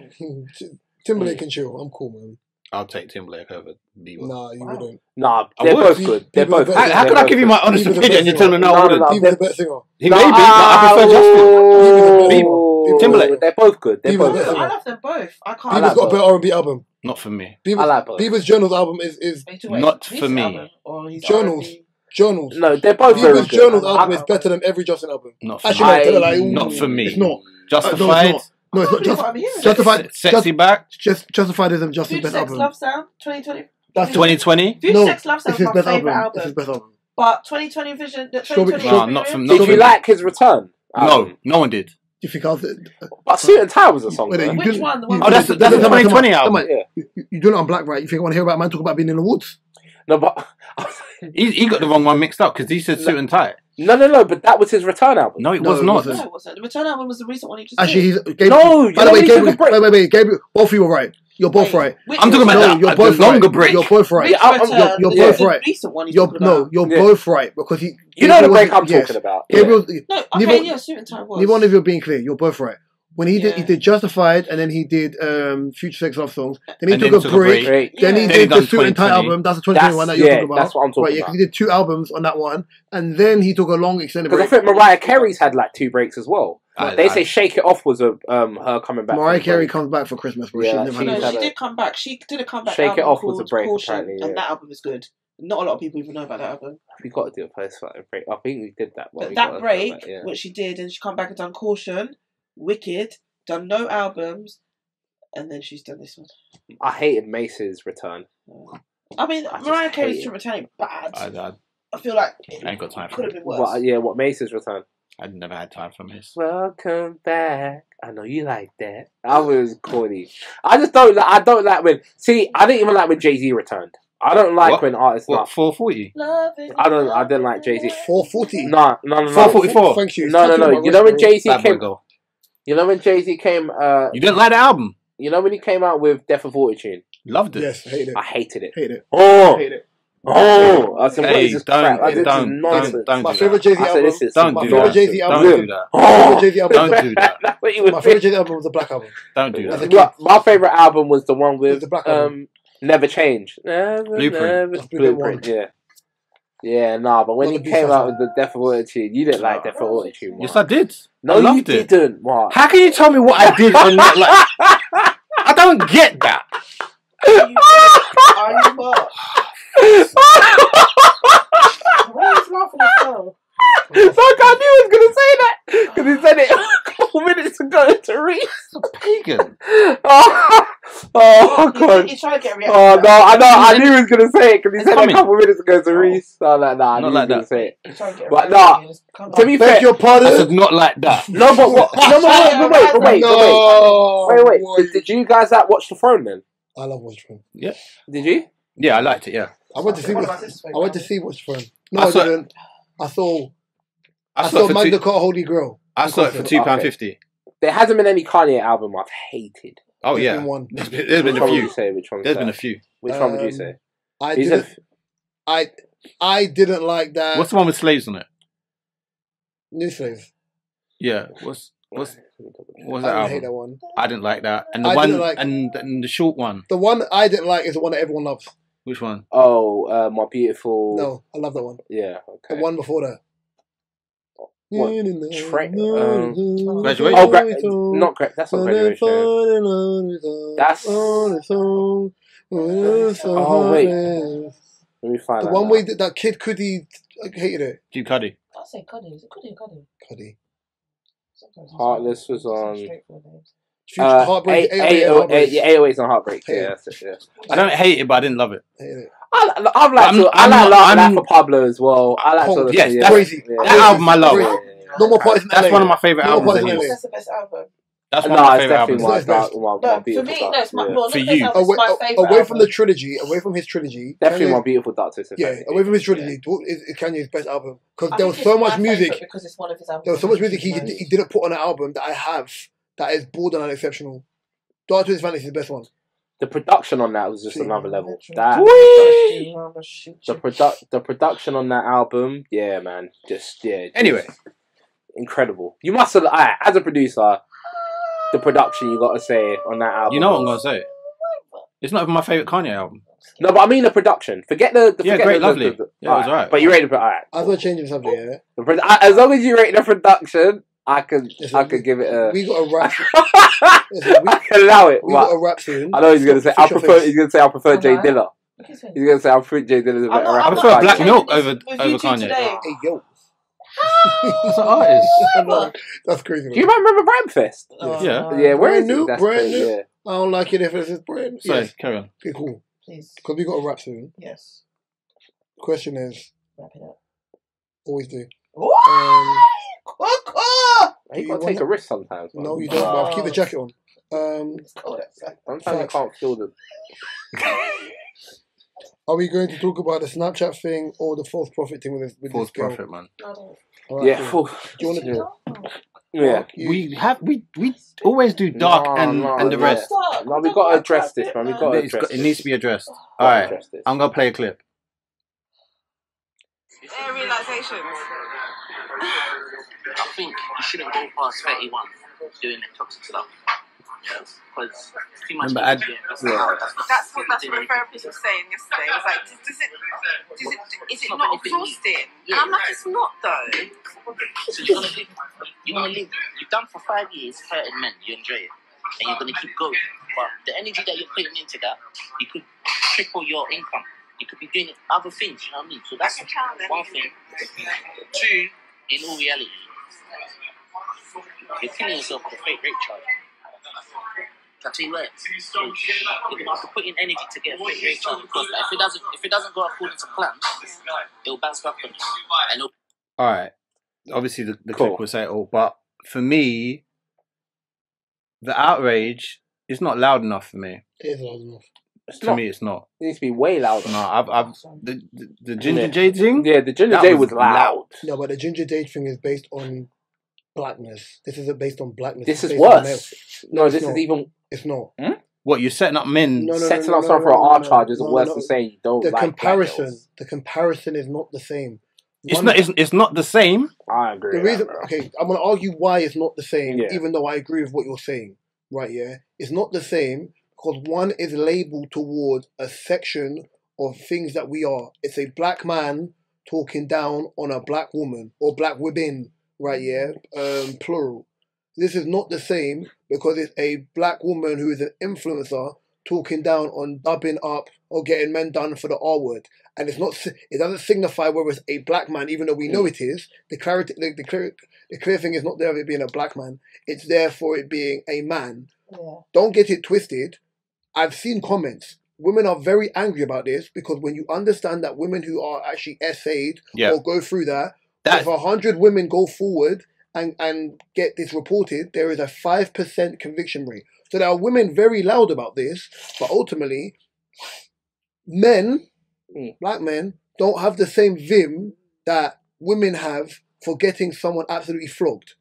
Timberlake can chill. I'm cool, man. I'll take Timberlake over Bieber. Nah, you wouldn't. Nah, they're both good. They're both good. How can I give you my honest opinion and you tell me no, I wouldn't? Bieber's the best singer. He may be, but I prefer Justin. Bieber. Timberlake. They're both good. I love them both. I can't. Bieber's got a better R&B album. Not for me. I like both. Bieber's Journals album is not for me. Journals. No, they're both very good. Bieber's Journals album is better than every Justin album. Not for me. Not for me. It's not. Justified. No, it's not. Justified. Sexy Back. Justified isn't Justin's best album. Love Sound 2020. That's 2020. Sex Love Sound is my favourite album. It's his best album. But 2020 Vision. 2020. No, not from. Did you like his return? No one did. You think I was? But Suit and Tie was a song. Which one? Oh, that's the 2020 album. You do it on Black, right? You think I want to hear about a man talk about being in the woods? No, but he got the wrong one mixed up because he said Suit and Tie. No, but that was his return album. No, it was not. No, it wasn't. The return album was the recent one he just Actually, did. By the way, Gabriel, wait, Gabriel, both of you were right. You're both right. I'm talking about the longer break. You're both right. You're both right. You're both right because he. You know the break I'm talking about. Gabriel. No, okay, yeah, Suit and Tie was. Neither one of you are being clear. You're both right. When he did Justified, and then he did Future Sex Love Songs. Then he took a break. Then he did the Suit and Tie album. That's the 2021 that you're talking about. That's what I'm talking about. Yeah, because he did 2 albums on that one, and then he took a long extended break. Because I think Mariah Carey's had like 2 breaks as well. They say Shake It Off was her coming back. Mariah Carey comes back for Christmas, but she did come back. She did a comeback. Shake It Off was a break, apparently, and that album is good. Not a lot of people even know about that album. We got to do a post-fight break. I think we did that. But that break, which she did, and she come back and done Caution, Wicked, done no albums, and then she's done this one. I hated Mace's return. I mean, Mariah Carey's return ain't bad. I feel like it I ain't got time for could have been worse. What Mace's return? I'd never had time for Mace. Welcome back. I know you like that. That was corny. I just don't. I don't like when. See, I didn't even like when Jay-Z returned. I don't like when artists. What, 440? I didn't like Jay-Z. 440? No. 444. Thank you. No. You know when Jay-Z came. You know when Jay-Z came. You didn't like the album. You know when he came out with Death of Fortitude. Loved it. Yes, hated it. I hated it. Hated it. Oh, Hated it. Oh, I said, what Hey, is this crap? I said, this is don't nonsense. My do favorite that. Jay-Z I said, album. this is Don't My do favorite that. Jay-Z album. Don't do that. My favorite Jay-Z album. Don't do that. That's what you My would favorite think. Jay-Z album was the Black Album. Don't do As a that. kid. My favourite album was the one It was with the Black Album. Never Change. Never, Blueprint. Never, That's Blueprint Yeah. Yeah, nah, but when Not he the B came side. out with the Death of Attitude, you didn't like Death of Attitude, Mark. Yes, I did. No, I you loved it. didn't, Mark. How can you tell me what I did on that? Like, I don't get that. Are you what? Why are you laughing at yourself? Like, I knew he was going to say that. Because he said it a couple minutes ago to Reese. Pagan. Oh God. He's trying to get a reaction. Oh, no, I know. I knew he was going to say it because he It's said it coming. a couple minutes ago to Reese. No, like, nah, I Not knew like he was that. going to say it. He's trying to get a But reaction. nah, Just come to on. be Beg fair. your pardon. I said not like that. No, but what? No, but wait. No. Wait. Did you guys watch The Throne then? I love Watch the Throne. Yeah. Did you? Yeah, I liked it. Yeah. I went to see One Watch of my sisters' I went to see Watch the Throne. No, I I saw- didn't. I saw I saw it for Magna two. Carta Holy Grail. I saw it for £2.50. There hasn't been any Kanye album I've hated. Oh There's yeah. been one. There's been Which a one would few. you say? Which one? There's been a few. Which one would you say? I He didn't. said, I didn't like that. What's the one with slaves on it? New Slaves? Yeah. What's I that didn't hate album? that one. I didn't like that. And the I one didn't like- and the short one. The one I didn't like is the one that everyone loves. Which one? Oh, My Beautiful. No, I love that one. Yeah. The Okay. one before that. What? Graduation? Oh, not great. That's not Graduation. That's. Oh wait. Let me find The out one now. where that kid Cudi hated it. G Cuddy. I'll say Cuddy. Is it Cuddy or Cuddy? Cudi. Sometimes Heartless was on. Future Heartbreak. 808 Yeah, 808's on Heartbreak. Yeah. Yeah, that's it. Yeah. I don't hate it, but I didn't love it. Hated it. I like Life for Pablo as well. I like Oh, sort of yes, yeah. that's crazy. Yeah. That album I love. Crazy. No more parties in LA. That's one of my favorite No, albums. but of it's his. That's the best album. That's one No, of my it's favorite definitely albums. It's best. my No, for Beautiful me, Dark. no, it's my, Yeah. well, not For the you. best album, it's my favourite Away from the album. trilogy, away from his trilogy. Definitely Kanye- My Beautiful Dark Twisted Yeah, Fantasy. away from his trilogy is Kanye's best album because I there think was so it's much my music. favourite because it's one of his albums. There was so much music he didn't put on an album that I have that is borderline exceptional. Dark Twisted Fantasy is the best one. The production on that was just See. another level. Whee! The production on that album, yeah, man, just Anyway. incredible. You must have, as a producer, the production you got to say on that album. You know what I'm gonna say? It's not even my favorite Kanye album. No, but I mean the production. Forget the Yeah, forget great, the, lovely. Yeah, it was alright. But you rate it, alright. I was gonna change the subject. Yeah, As long as you rate the production, I could give it a. we got a rap. I can allow it. We But got a rap soon. I know he's gonna say I Official prefer. face. He's gonna say I prefer Jay Alright. Dilla. He's gonna say I prefer Jay Dilla's a better I'm rapper. I prefer than Black Kanye. Milk over Kanye. Hey yo, That's an artist. No, that's crazy. Do you remember Bramfest? Yeah. Yeah, where Brand is new, it? That's brand crazy, new. yeah. I don't like it if it's brand. Sorry, Yes. carry on. Okay, cool. Please, Because we got a rap soon. yes, Question is, wrap it up. always do. Coco! You you gotta wanna- take a risk sometimes. Man. No, you don't. But keep the jacket on. Sometimes you can't feel the. Are we going to talk about the Snapchat thing or the false prophet thing with False this girl? prophet, man. All right, Yeah, cool. full. Do you want to? Yeah. We always do dark No, and the no, rest. No, we gotta address this, man. We gotta address It needs to be addressed. Gotta Alright, address this. I'm gonna play a clip. Realizations. I think you shouldn't go past 31 doing the toxic stuff. Because too much. Remember, That's what the therapist was saying yesterday. It was like, is it not exhausting? And I'm like, it's not though. So you're gonna live. You've done for 5 years hurting men. You enjoy it, and you're gonna keep going. But the energy that you're putting into that, you could triple your income. You could be doing other things. You know what I mean? So that's one thing. Two, in all reality, you're killing yourself with a fake rape charge. I'll tell you what, so you're gonna have to put in energy to get a fake rape charge because if it doesn't go according to plan, it'll bounce back on you. And Alright. Obviously the Cool. clip will say it all, but for me, the outrage is not loud enough for me. It is loud enough. To me, it's not. It needs to be way louder. No, I've the Ginger J thing. Yeah, the Ginger That J was was loud. No, but the Ginger Date thing is based on blackness. This isn't based on blackness. This It's is based on worse. No, this not. is even. It's not. What, you're setting up men? Setting up someone for an R charge isn't worse than saying you don't like black girls. The comparison is not the same. It's not the same. I agree. The reason, okay, I'm gonna argue why it's not the same, Yeah. even though I agree with what you're saying. Right? Yeah, it's not the same because one is labeled towards a section of things that we are. It's a black man talking down on a black woman or black women. Right? Yeah, plural. This is not the same because it's a black woman who is an influencer talking down on dubbing up or getting men done for the R word, and it's not. It doesn't signify whether it's a black man, even though we know it is. The clarity, the clear thing is not there of it being a black man. It's there for it being a man. Yeah. Don't get it twisted. I've seen comments. Women are very angry about this because when you understand that women who are actually essayed or go through that, if 100 women go forward and get this reported, there is a 5% conviction rate. So there are women very loud about this, but ultimately, men, black men, don't have the same vim that women have for getting someone absolutely flogged.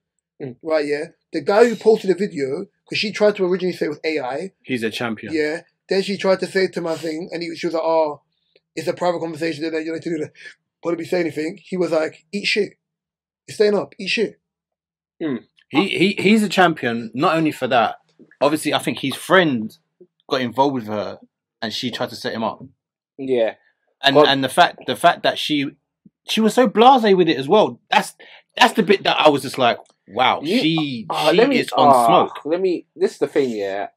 Right, yeah? The guy who posted the video, because she tried to originally say it was AI. He's a champion. Yeah. Then she tried to say it to my thing, and she was like, oh, it's a private conversation, then you don't need to do that. But if you say anything, he was like, eat shit. You're staying up, eat shit. He's a champion, not only for that. Obviously, I think his friend got involved with her, and she tried to set him up. Yeah, and the fact that she was so blasé with it as well. That's the bit that I was just like, wow, she is on smoke. This is the thing, yeah.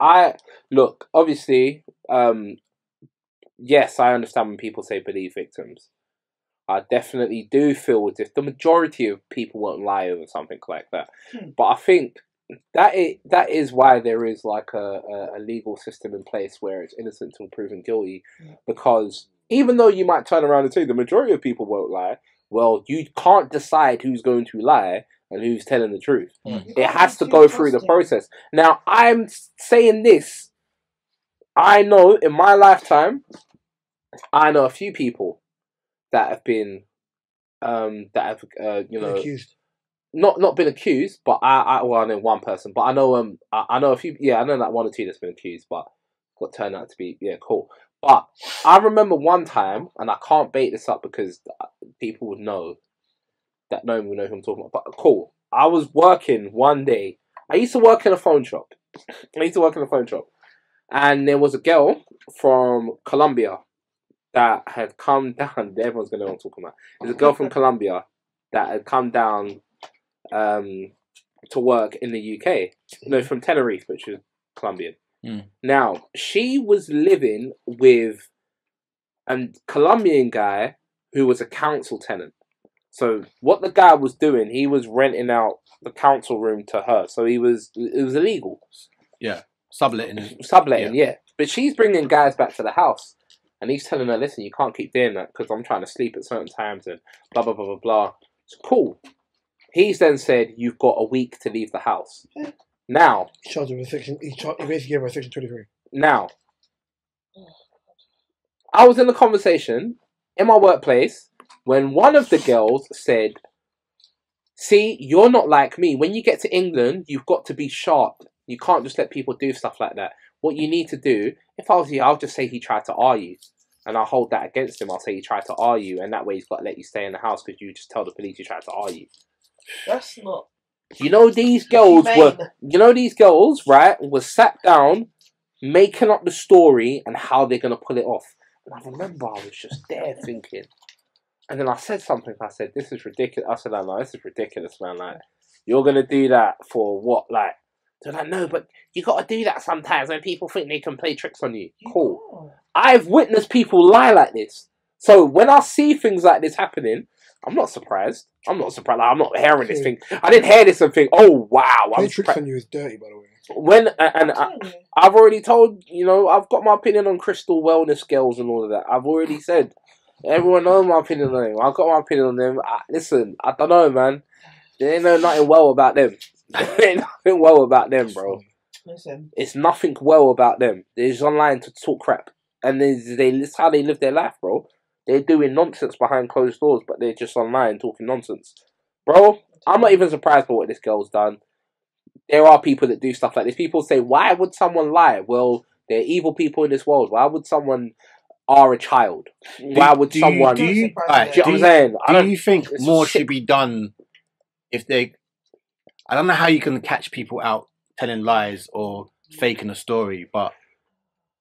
Look, obviously, yes, I understand when people say believe victims. I definitely do feel as if the majority of people won't lie over something like that. But I think that is why there is like a legal system in place where it's innocent until proven guilty. Because even though you might turn around and say the majority of people won't lie, well, you can't decide who's going to lie and who's telling the truth. It has to go through the process. Now, I'm saying this. I know in my lifetime, I know a few people that have been, Accused. Not been accused, but I know one person, but I know I know a few. Yeah, I know like one or two that's been accused, but got turned out to be cool. But I remember one time, and I can't bait this up because people would know that no one would know who I'm talking about. But cool, I was working one day. I used to work in a phone shop. And there was a girl from Colombia that had come down. Everyone's gonna know what I'm talking about. There's a girl from Colombia that had come down to work in the UK. From Tenerife, which is Colombian. Now, she was living with a Colombian guy who was a council tenant. So what the guy was doing, he was renting out the council room to her. So it was illegal. Yeah, subletting. Yeah. But she's bringing guys back to the house. And he's telling her, listen, you can't keep doing that because I'm trying to sleep at certain times and blah, blah, blah, blah, blah. It's cool. He's then said, you've got a week to leave the house. Now. He basically gave her a section 23. Now. I was in a conversation in my workplace when one of the girls said, see, you're not like me. When you get to England, you've got to be sharp. You can't just let people do stuff like that. What you need to do, if I was you, I'll just say he tried to R you. And I'll hold that against him. I'll say he tried to R you. And that way he's got to let you stay in the house because you just tell the police you tried to R you. That's not... These girls right, were sat down, making up the story and how they're going to pull it off. And I remember I was just there thinking. And then I said something. I said, this is ridiculous. I said, no, this is ridiculous, man. Like, you're going to do that for what? Like, they're like, no, but you got to do that sometimes when people think they can play tricks on you. Cool. I've witnessed people lie like this. So when I see things like this happening, I'm not surprised. I'm not hearing this thing. I didn't hear this and think, oh, wow. Playing tricks on you is dirty, by the way. I've already told, I've got my opinion on crystal wellness girls and all of that. I've already said. Everyone knows my opinion on them. I've got my opinion on them. Listen, I don't know, man. There ain't nothing well about them. There ain't nothing well about them, bro. Listen. It's nothing well about them. They're just online to talk crap. And that's how they live their life, bro. They're doing nonsense behind closed doors, but they're just online talking nonsense. Bro, I'm not even surprised by what this girl's done. There are people that do stuff like this. People say, why would someone lie? Well, There are evil people in this world. Why would someone are a child? Why would someone? Do you what I'm saying? Do you think it's more sick. should be done if they? I don't know how you can catch people out telling lies or faking a story, but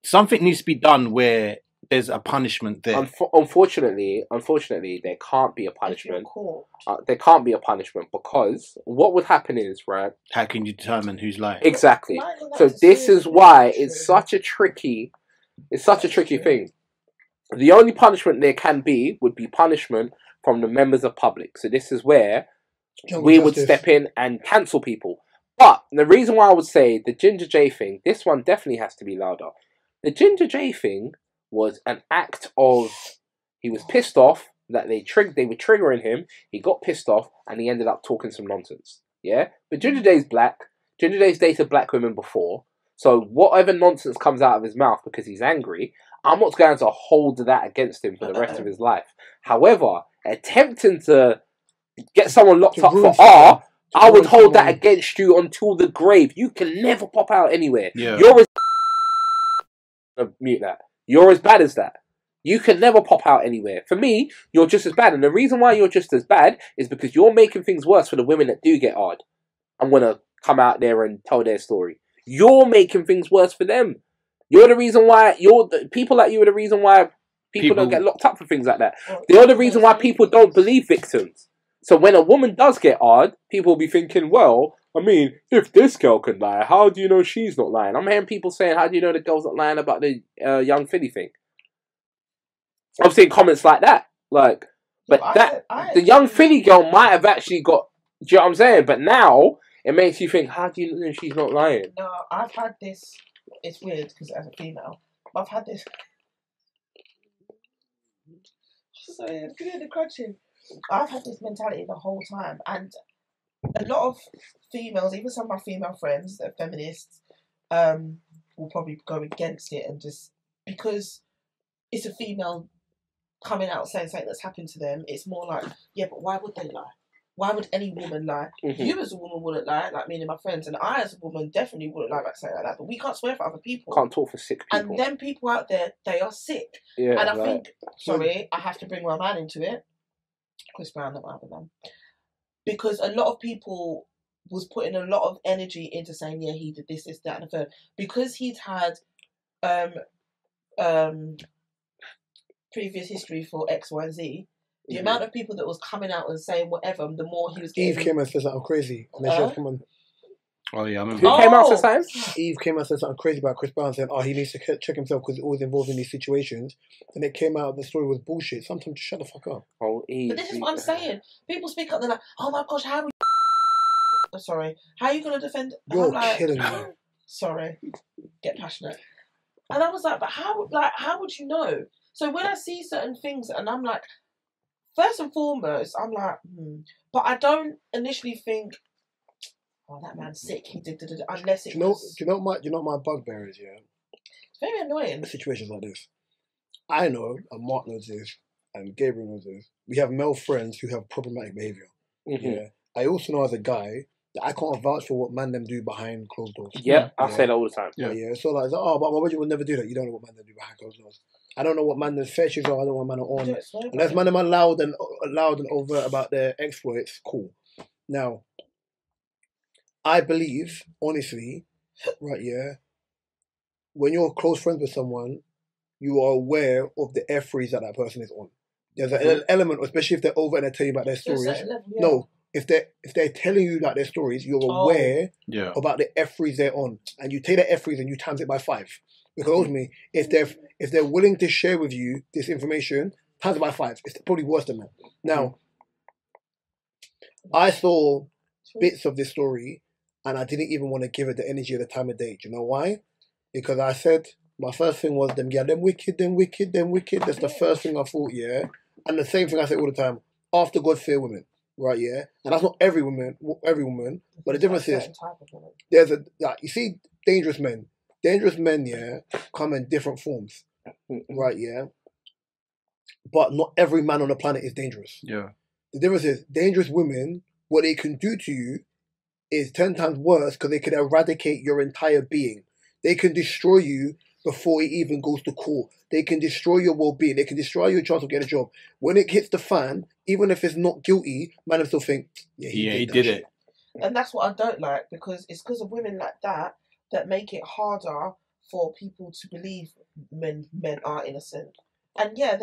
something needs to be done where there's a punishment there. Unfortunately, there can't be a punishment. There can't be a punishment because what would happen is, right? How can you determine who's lying? Exactly. So this is why it's such a tricky thing. The only punishment there can be would be punishment from the members of public. So this is where we would step in and cancel people. But the reason why I would say the Ginger J thing, this one definitely has to be louder. The Ginger J thing was an act of, he was pissed off that they were triggering him. He got pissed off and he ended up talking some nonsense. Yeah? But Ginger J's black. Ginger J's dated black women before. So whatever nonsense comes out of his mouth because he's angry, I'm not going to hold that against him for the rest of his life. However, attempting to get someone locked up for R, I would hold that against you until the grave. You can never pop out anywhere. Yeah. Mute that. You're as bad as that. You can never pop out anywhere. For me, you're just as bad. And the reason why you're just as bad is because you're making things worse for the women that do get hard. I'm going to come out there and tell their story. You're making things worse for them. You're the reason why people like you are the reason why people don't get locked up for things like that. They're the reason why people don't believe victims. So when a woman does get hard, people will be thinking, well, I mean, if this girl can lie, how do you know she's not lying? I'm hearing people saying, how do you know the girl's not lying about the young Philly thing? I'm seeing comments like that. Like, but the young Philly girl might have actually got, do you know what I'm saying? But now, it makes you think, how do you know she's not lying? No, I've had this, it's weird because as a female, I've had this. Sorry, I'm getting the crunching. I've had this mentality the whole time, and a lot of females, even some of my female friends that are feminists, will probably go against it, and just because it's a female coming out saying something that's happened to them, it's more like, yeah, but why would they lie? Why would any woman lie? Mm-hmm. You as a woman wouldn't lie, like me and my friends, and I as a woman definitely wouldn't lie back saying like that, but we can't swear for other people. Can't talk for sick people. And then people out there, they are sick. Yeah, and I think, sorry, I have to bring my man into it. Chris Brown, not my other man. Because a lot of people was putting a lot of energy into saying, yeah, he did this, that, and the third. Because he'd had previous history for X, Y, and Z, the amount of people that was coming out and saying whatever, the more he was getting... Eve came and said something crazy. And then she was coming... Oh, yeah, I remember. Who came out to say? Eve came out and said something crazy about Chris Brown, saying, he needs to check himself because he's always involved in these situations. And it came out the story was bullshit. Sometimes just shut the fuck up. Oh, Eve. But this is what I'm saying. People speak up, they're like, oh my gosh, how are you... Sorry. How are you going to defend... You're killing me. Sorry. Get passionate. And I was like, but how would you know? So when I see certain things and I'm like, first and foremost, I'm like, But I don't initially think, oh, that man's sick. He did, unless it was... Do you know what my bugbear is, yeah? It's very annoying. Situations like this. I know, and Mark knows this, and Gabriel knows this. We have male friends who have problematic behaviour. Mm-hmm. Yeah. I also know as a guy that I can't vouch for what man them do behind closed doors. Yeah, I say that all the time. Yeah. So like, but my budget would never do that. You don't know what man them do behind closed doors. I don't know what man them fetches are. I don't know what man are on. Unless man them are loud and overt about their exploits, cool. Now, I believe, honestly, right, yeah, when you're close friends with someone, you are aware of the F3s that person is on. There's an element, especially if they're over and they tell you about their stories. Level, yeah. No, if they're telling you about their stories, you're aware about the F3s they're on, and you take the F3s and you times it by 5. Because ultimately, if they're willing to share with you this information, times it by 5. It's probably worse than that. Now, I saw bits of this story, and I didn't even want to give it the energy of the time of day. Do you know why? Because I said, my first thing was, them wicked. That's the first thing I thought, yeah? And the same thing I say all the time, after God, fear women, right, yeah? And that's not every woman, but the difference is, you see dangerous men. Dangerous men, yeah, come in different forms, right, yeah? But not every man on the planet is dangerous. Yeah. The difference is, dangerous women, what they can do to you is 10 times worse because they can eradicate your entire being. They can destroy you before it even goes to court. They can destroy your well-being. They can destroy your chance of getting a job. When it hits the fan, even if it's not guilty, man, I still think, he did it. And that's what I don't like, because it's because of women like that make it harder for people to believe men are innocent. And yeah,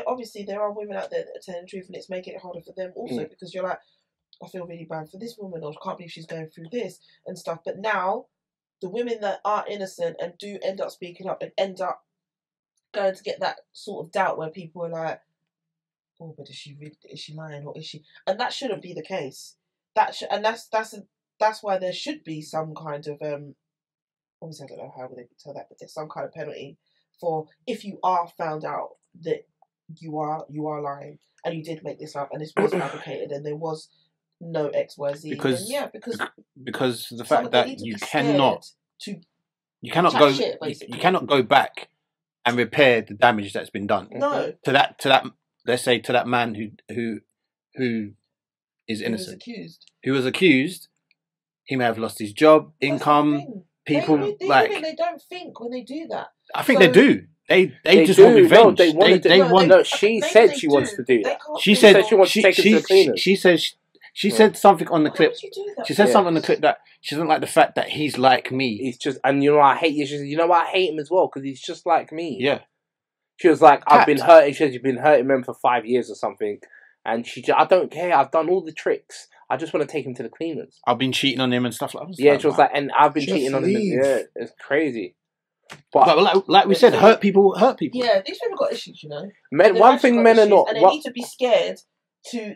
obviously there are women out there that are telling the truth, and it's making it harder for them also, because you're like, I feel really bad for this woman, or I can't believe she's going through this and stuff. But now, the women that are innocent and do end up speaking up and end up going to get that sort of doubt where people are like, oh, but is she lying, or is she? And that shouldn't be the case. That's why there should be some kind of obviously I don't know how they tell that, but there's some kind of penalty for if you are found out that you are lying and you did make this up and this was fabricated and there was no XYZ. Because the fact that you cannot go back and repair the damage that's been done. No. To that let's say to that man who is innocent. Who was accused, he may have lost his job, income, people they don't think when they do that. I think they do. They just want revenge. No, she said she wants to do that. She said she wants to take it to the cleaners. She said something on the clip. She said something on the clip that she doesn't like the fact that he's like me. He's just, and you know I hate you. She said, you know what, I hate him as well because he's just like me. Yeah. She was like, I've been hurting. She said, you've been hurting men for 5 years or something, and I don't care. I've done all the tricks. I just want to take him to the cleaners. I've been cheating on him and stuff like that. Yeah, she was like, and I've been cheating on him. Yeah, it's crazy. But like we said, hurt people. Yeah, these people got issues, you know. Men are not, and they need to be scared to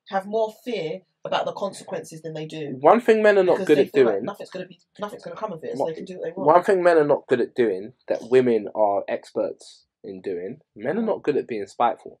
have more fear about the consequences than they do. One thing men are not good at doing. Like nothing's gonna come of it, so they can do what they want. One thing men are not good at doing that women are experts in doing. Men are not good at being spiteful.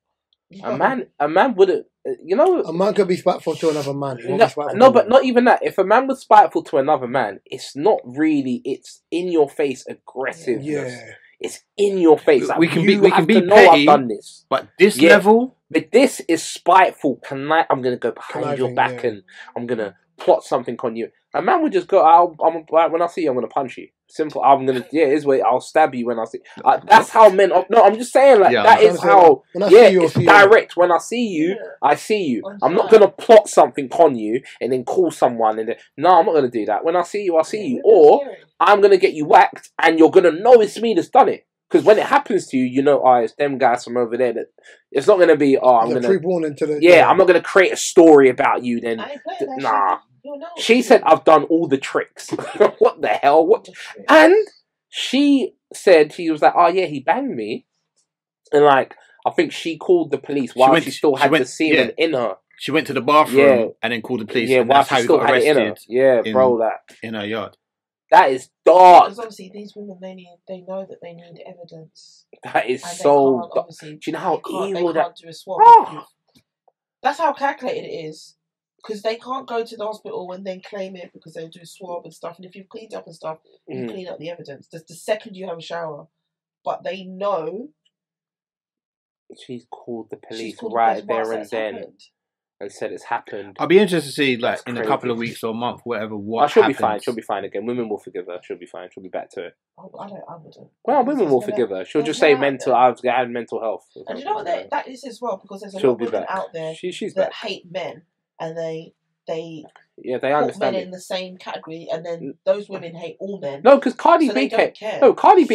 A man wouldn't, you know. A man could be spiteful to another man. But not even that. If a man was spiteful to another man, it's not really. It's in your face aggressiveness. Yeah. It's in your face. Like, we can be petty. I've done this, but this level. But this is spiteful. I'm gonna go behind your back and I'm gonna plot something on you. A man would just go. When I see you, I'm gonna punch you. Simple. Here's where I'll stab you when I see. That's how men. No, I'm just saying that is how. It's direct. When I see you, I see you. I'm not gonna plot something on you and then call someone and then. No, I'm not gonna do that. When I see you, I see you. Or I'm gonna get you whacked and you're gonna know it's me that's done it. Because when it happens to you, you know, it's them guys from over there. That it's not gonna be. I'm gonna. I'm not gonna create a story about you. Then nah. She said, I've done all the tricks. What the hell? What? And she said, she was like, oh yeah, he banged me. And like, I think she called the police while she still had the semen in her. She went to the bathroom and then called the police. Yeah, while she still had it in her. Yeah, bro, in her yard. That is dark. Because obviously these women, they know that they need evidence. That is so dark. Do you know how evil that? Do a swab. That's how calculated it is. Because they can't go to the hospital and then claim it because they'll do a swab and stuff. And if you've cleaned up and stuff, you clean up the evidence. That's the second you have a shower. But they know. She's called the police right there and then. And said it's happened. I'll be interested to see, like, in a couple of weeks or a month, whatever, what she'll happens. Be fine. She'll be fine again. Women will forgive her. She'll be fine. She'll be back to it. I wouldn't. Well, women will forgive her. She'll just say I've had mental health. And you know what that is as well? Because there's a lot of women out there that hate men. And they understand put men in the same category, and then those women hate all men. No, because Cardi B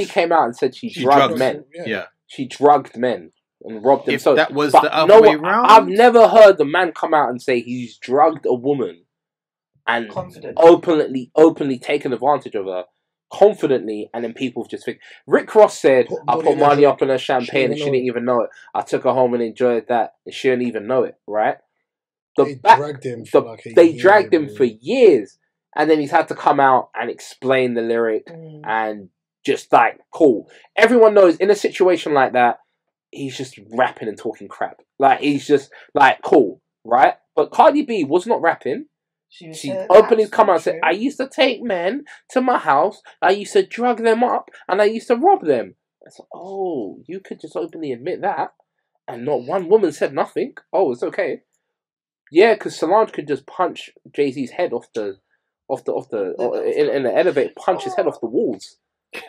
came out and said she drugged men. Yeah, she drugged men and robbed them. If that was the other way around, I've never heard the man come out and say he's drugged a woman and openly taken advantage of her. Confidently, and then people just think. Rick Ross said, I put money up on her champagne and she didn't even know it. I took her home and enjoyed that and she didn't even know it, right? They dragged him for years, and then he's had to come out and explain the lyric and just like, cool. Everyone knows in a situation like that, he's just rapping and talking crap. Like, he's just like, cool, right? But Cardi B was not rapping. She openly come out and said, I used to take men to my house, I used to drug them up, and I used to rob them. I said, oh, you could just openly admit that, and not one woman said nothing. Oh, it's okay. Yeah, because Solange could just punch Jay-Z's head off the in the elevator, punch his head off the walls,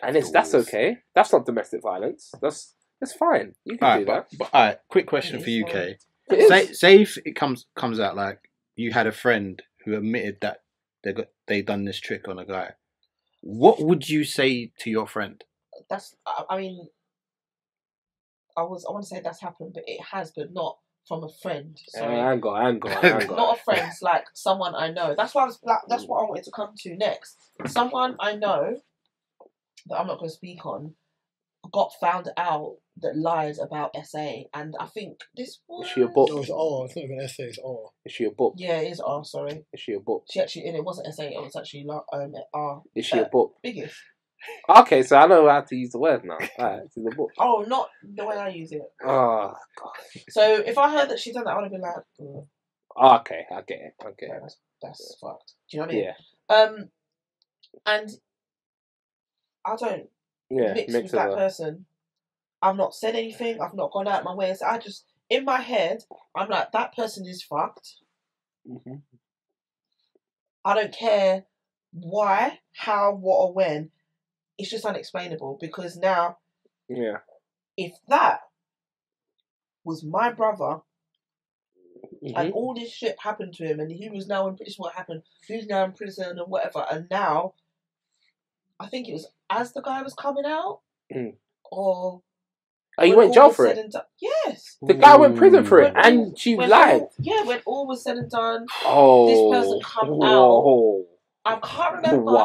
and that's okay. That's not domestic violence. That's fine. You can do that. But all right, quick question for you, Kay. It Say if it comes out like you had a friend who admitted that they done this trick on a guy. What would you say to your friend? I mean, I want to say that's happened, but it has, but not from a friend. Sorry. Hang on. Not a friend, like someone I know. That's what I wanted to come to next. Someone I know that I'm not going to speak on got found out that lies about SA, and I think this was... Is she a book? No, it's R. It's not even SA, it's R. Is she a book? Yeah, it is R, sorry. Is she a book? She actually, and it wasn't SA, it was actually R. Is she a book? Biggest. Okay, so I know how to use the word now. Alright, she's a book. Oh, not the way I use it. Oh, God. So if I heard that she'd done that, I would have been like... Okay, I get it. Okay. That's fucked. Do you know what I mean? Yeah. And I don't mix with of that person. I've not said anything. I've not gone out my way. So I just, in my head, I'm like, that person is fucked. Mm-hmm. I don't care why, how, what, or when. It's just unexplainable because now, if that was my brother and all this shit happened to him and he was now in prison, what happened? He was now in prison and whatever, and now, I think it was as the guy was coming out, or... Oh, you went jail for it? Yes. The guy went prison for it, and she lied. When all was said and done, oh, this person come out. I can't remember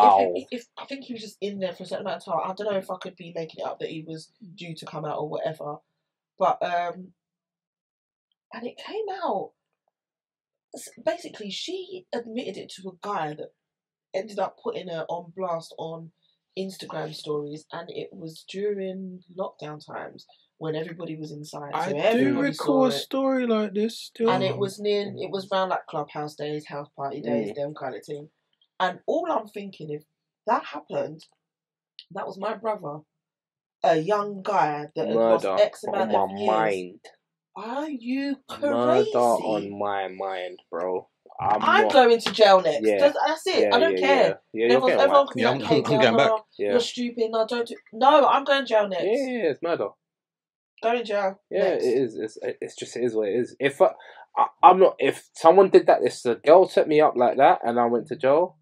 if I think he was just in there for a certain amount of time. I don't know if I could be making it up that he was due to come out or whatever. But and it came out. Basically, she admitted it to a guy that ended up putting her on blast on Instagram stories, and it was during lockdown times when everybody was inside. So I do recall a story like this still. And it was around like clubhouse days, house party days, them kind of thing. And all I'm thinking, if that happened, that was my brother, a young guy that had lost X amount of years. Mind. Are you crazy? Murder on my mind, bro. I'm going to jail next. Yeah. That's it. I don't care. Everyone can be like, hey, Gemma, you're stupid. No, don't do... No, I'm going to jail next. Yeah, it's murder. Going to jail. Yeah, next. It is. It's just, it is what it is. If someone did that, if the girl set me up like that and I went to jail,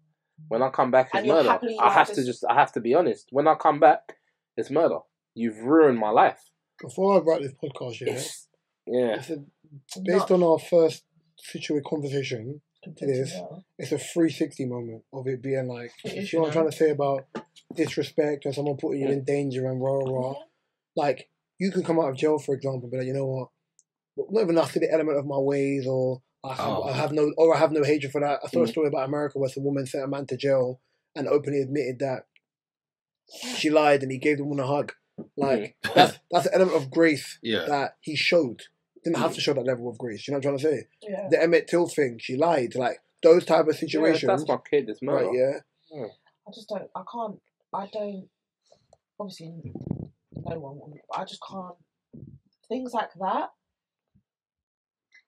when I come back, it's murder. I have to be honest. When I come back, it's murder. You've ruined my life. Before I write this podcast, based on our first situated conversation, it's a 360 moment of it being like, you know what I'm trying to say about disrespect and someone putting you in danger and rah. Like, you can come out of jail, for example, and be like, you know what, not even after the element of my ways, or I have no hatred for that. I saw a story about America where some woman sent a man to jail and openly admitted that she lied and he gave the woman a hug. Like, that's an element of grace that he showed. Didn't have to show that level of grace. You know what I'm trying to say? Yeah. The Emmett Till thing, she lied. Like, those type of situations. Yeah, that's my kid, it's murder. Right, I just don't, obviously, no one will, but I just can't, things like that,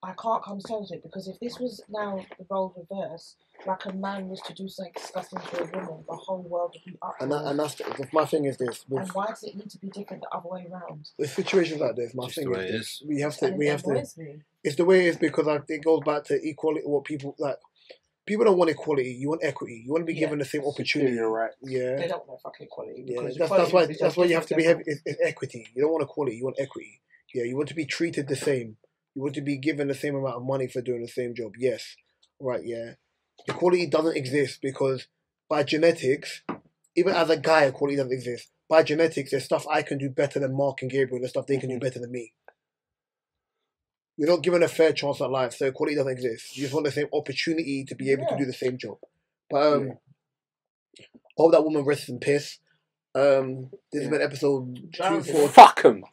I can't come to terms with it, because if this was now the role reverse, like a man was to do something disgusting to a woman, the whole world would be up. And that's my thing is this. And why does it need to be different the other way around? With situations like this, my thing is this. We have to. It's the way it is because it goes back to equality. What people like. People don't want equality. You want equity. You want to be given the same opportunity. You're right. Yeah. They don't want fucking equality. Yeah. That's why you have to be heavy. It's equity. You don't want equality. You want equity. Yeah. You want to be treated the same. You want to be given the same amount of money for doing the same job. Yes. Right. Yeah. Equality doesn't exist because by genetics, even as a guy, equality doesn't exist. By genetics, there's stuff I can do better than Mark and Gabriel. There's stuff they can do better than me. You're not given a fair chance at life, so equality doesn't exist. You just want the same opportunity to be able to do the same job. But I hope that woman rests in peace. This has been episode 242. Fuck him.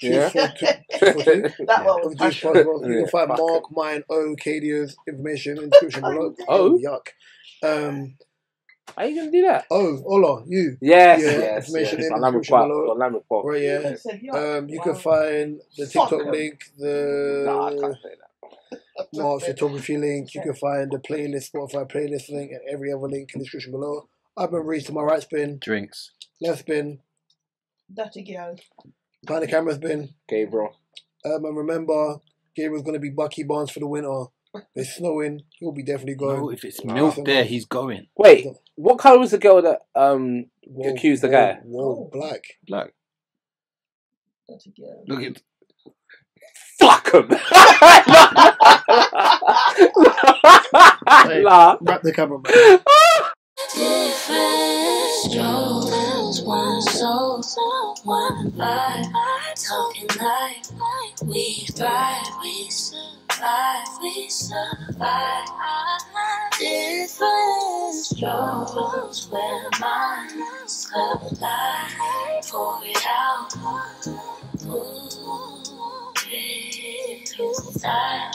That one was you can find Mark, mine, Kadia's information in the description below. Yuck. How you gonna do that? Ola, you. Yes. Information in the description below. Right, yeah. You can find the TikTok link. No, I can't say that. Mark's photography link. You can find the playlist, Spotify playlist link, and every other link in the description below. I've been Reese to my right spin. Drinks. Left spin. Dirty girl. Behind the camera spin. Gabriel. And remember, Gabriel's going to be Bucky Barnes for the winter. It's snowing. He'll be definitely going. No, if it's milk there, he's going. Wait, what colour was the girl that accused the guy? Whoa, black. Black. Dirty girl. Look at. Fuck him! Nah. Wrap the camera, man. Different strokes, one soul, one vibe, talking like we thrive, we survive, we survive. Different strokes, where minds collide, pour it out, ooh, it's that.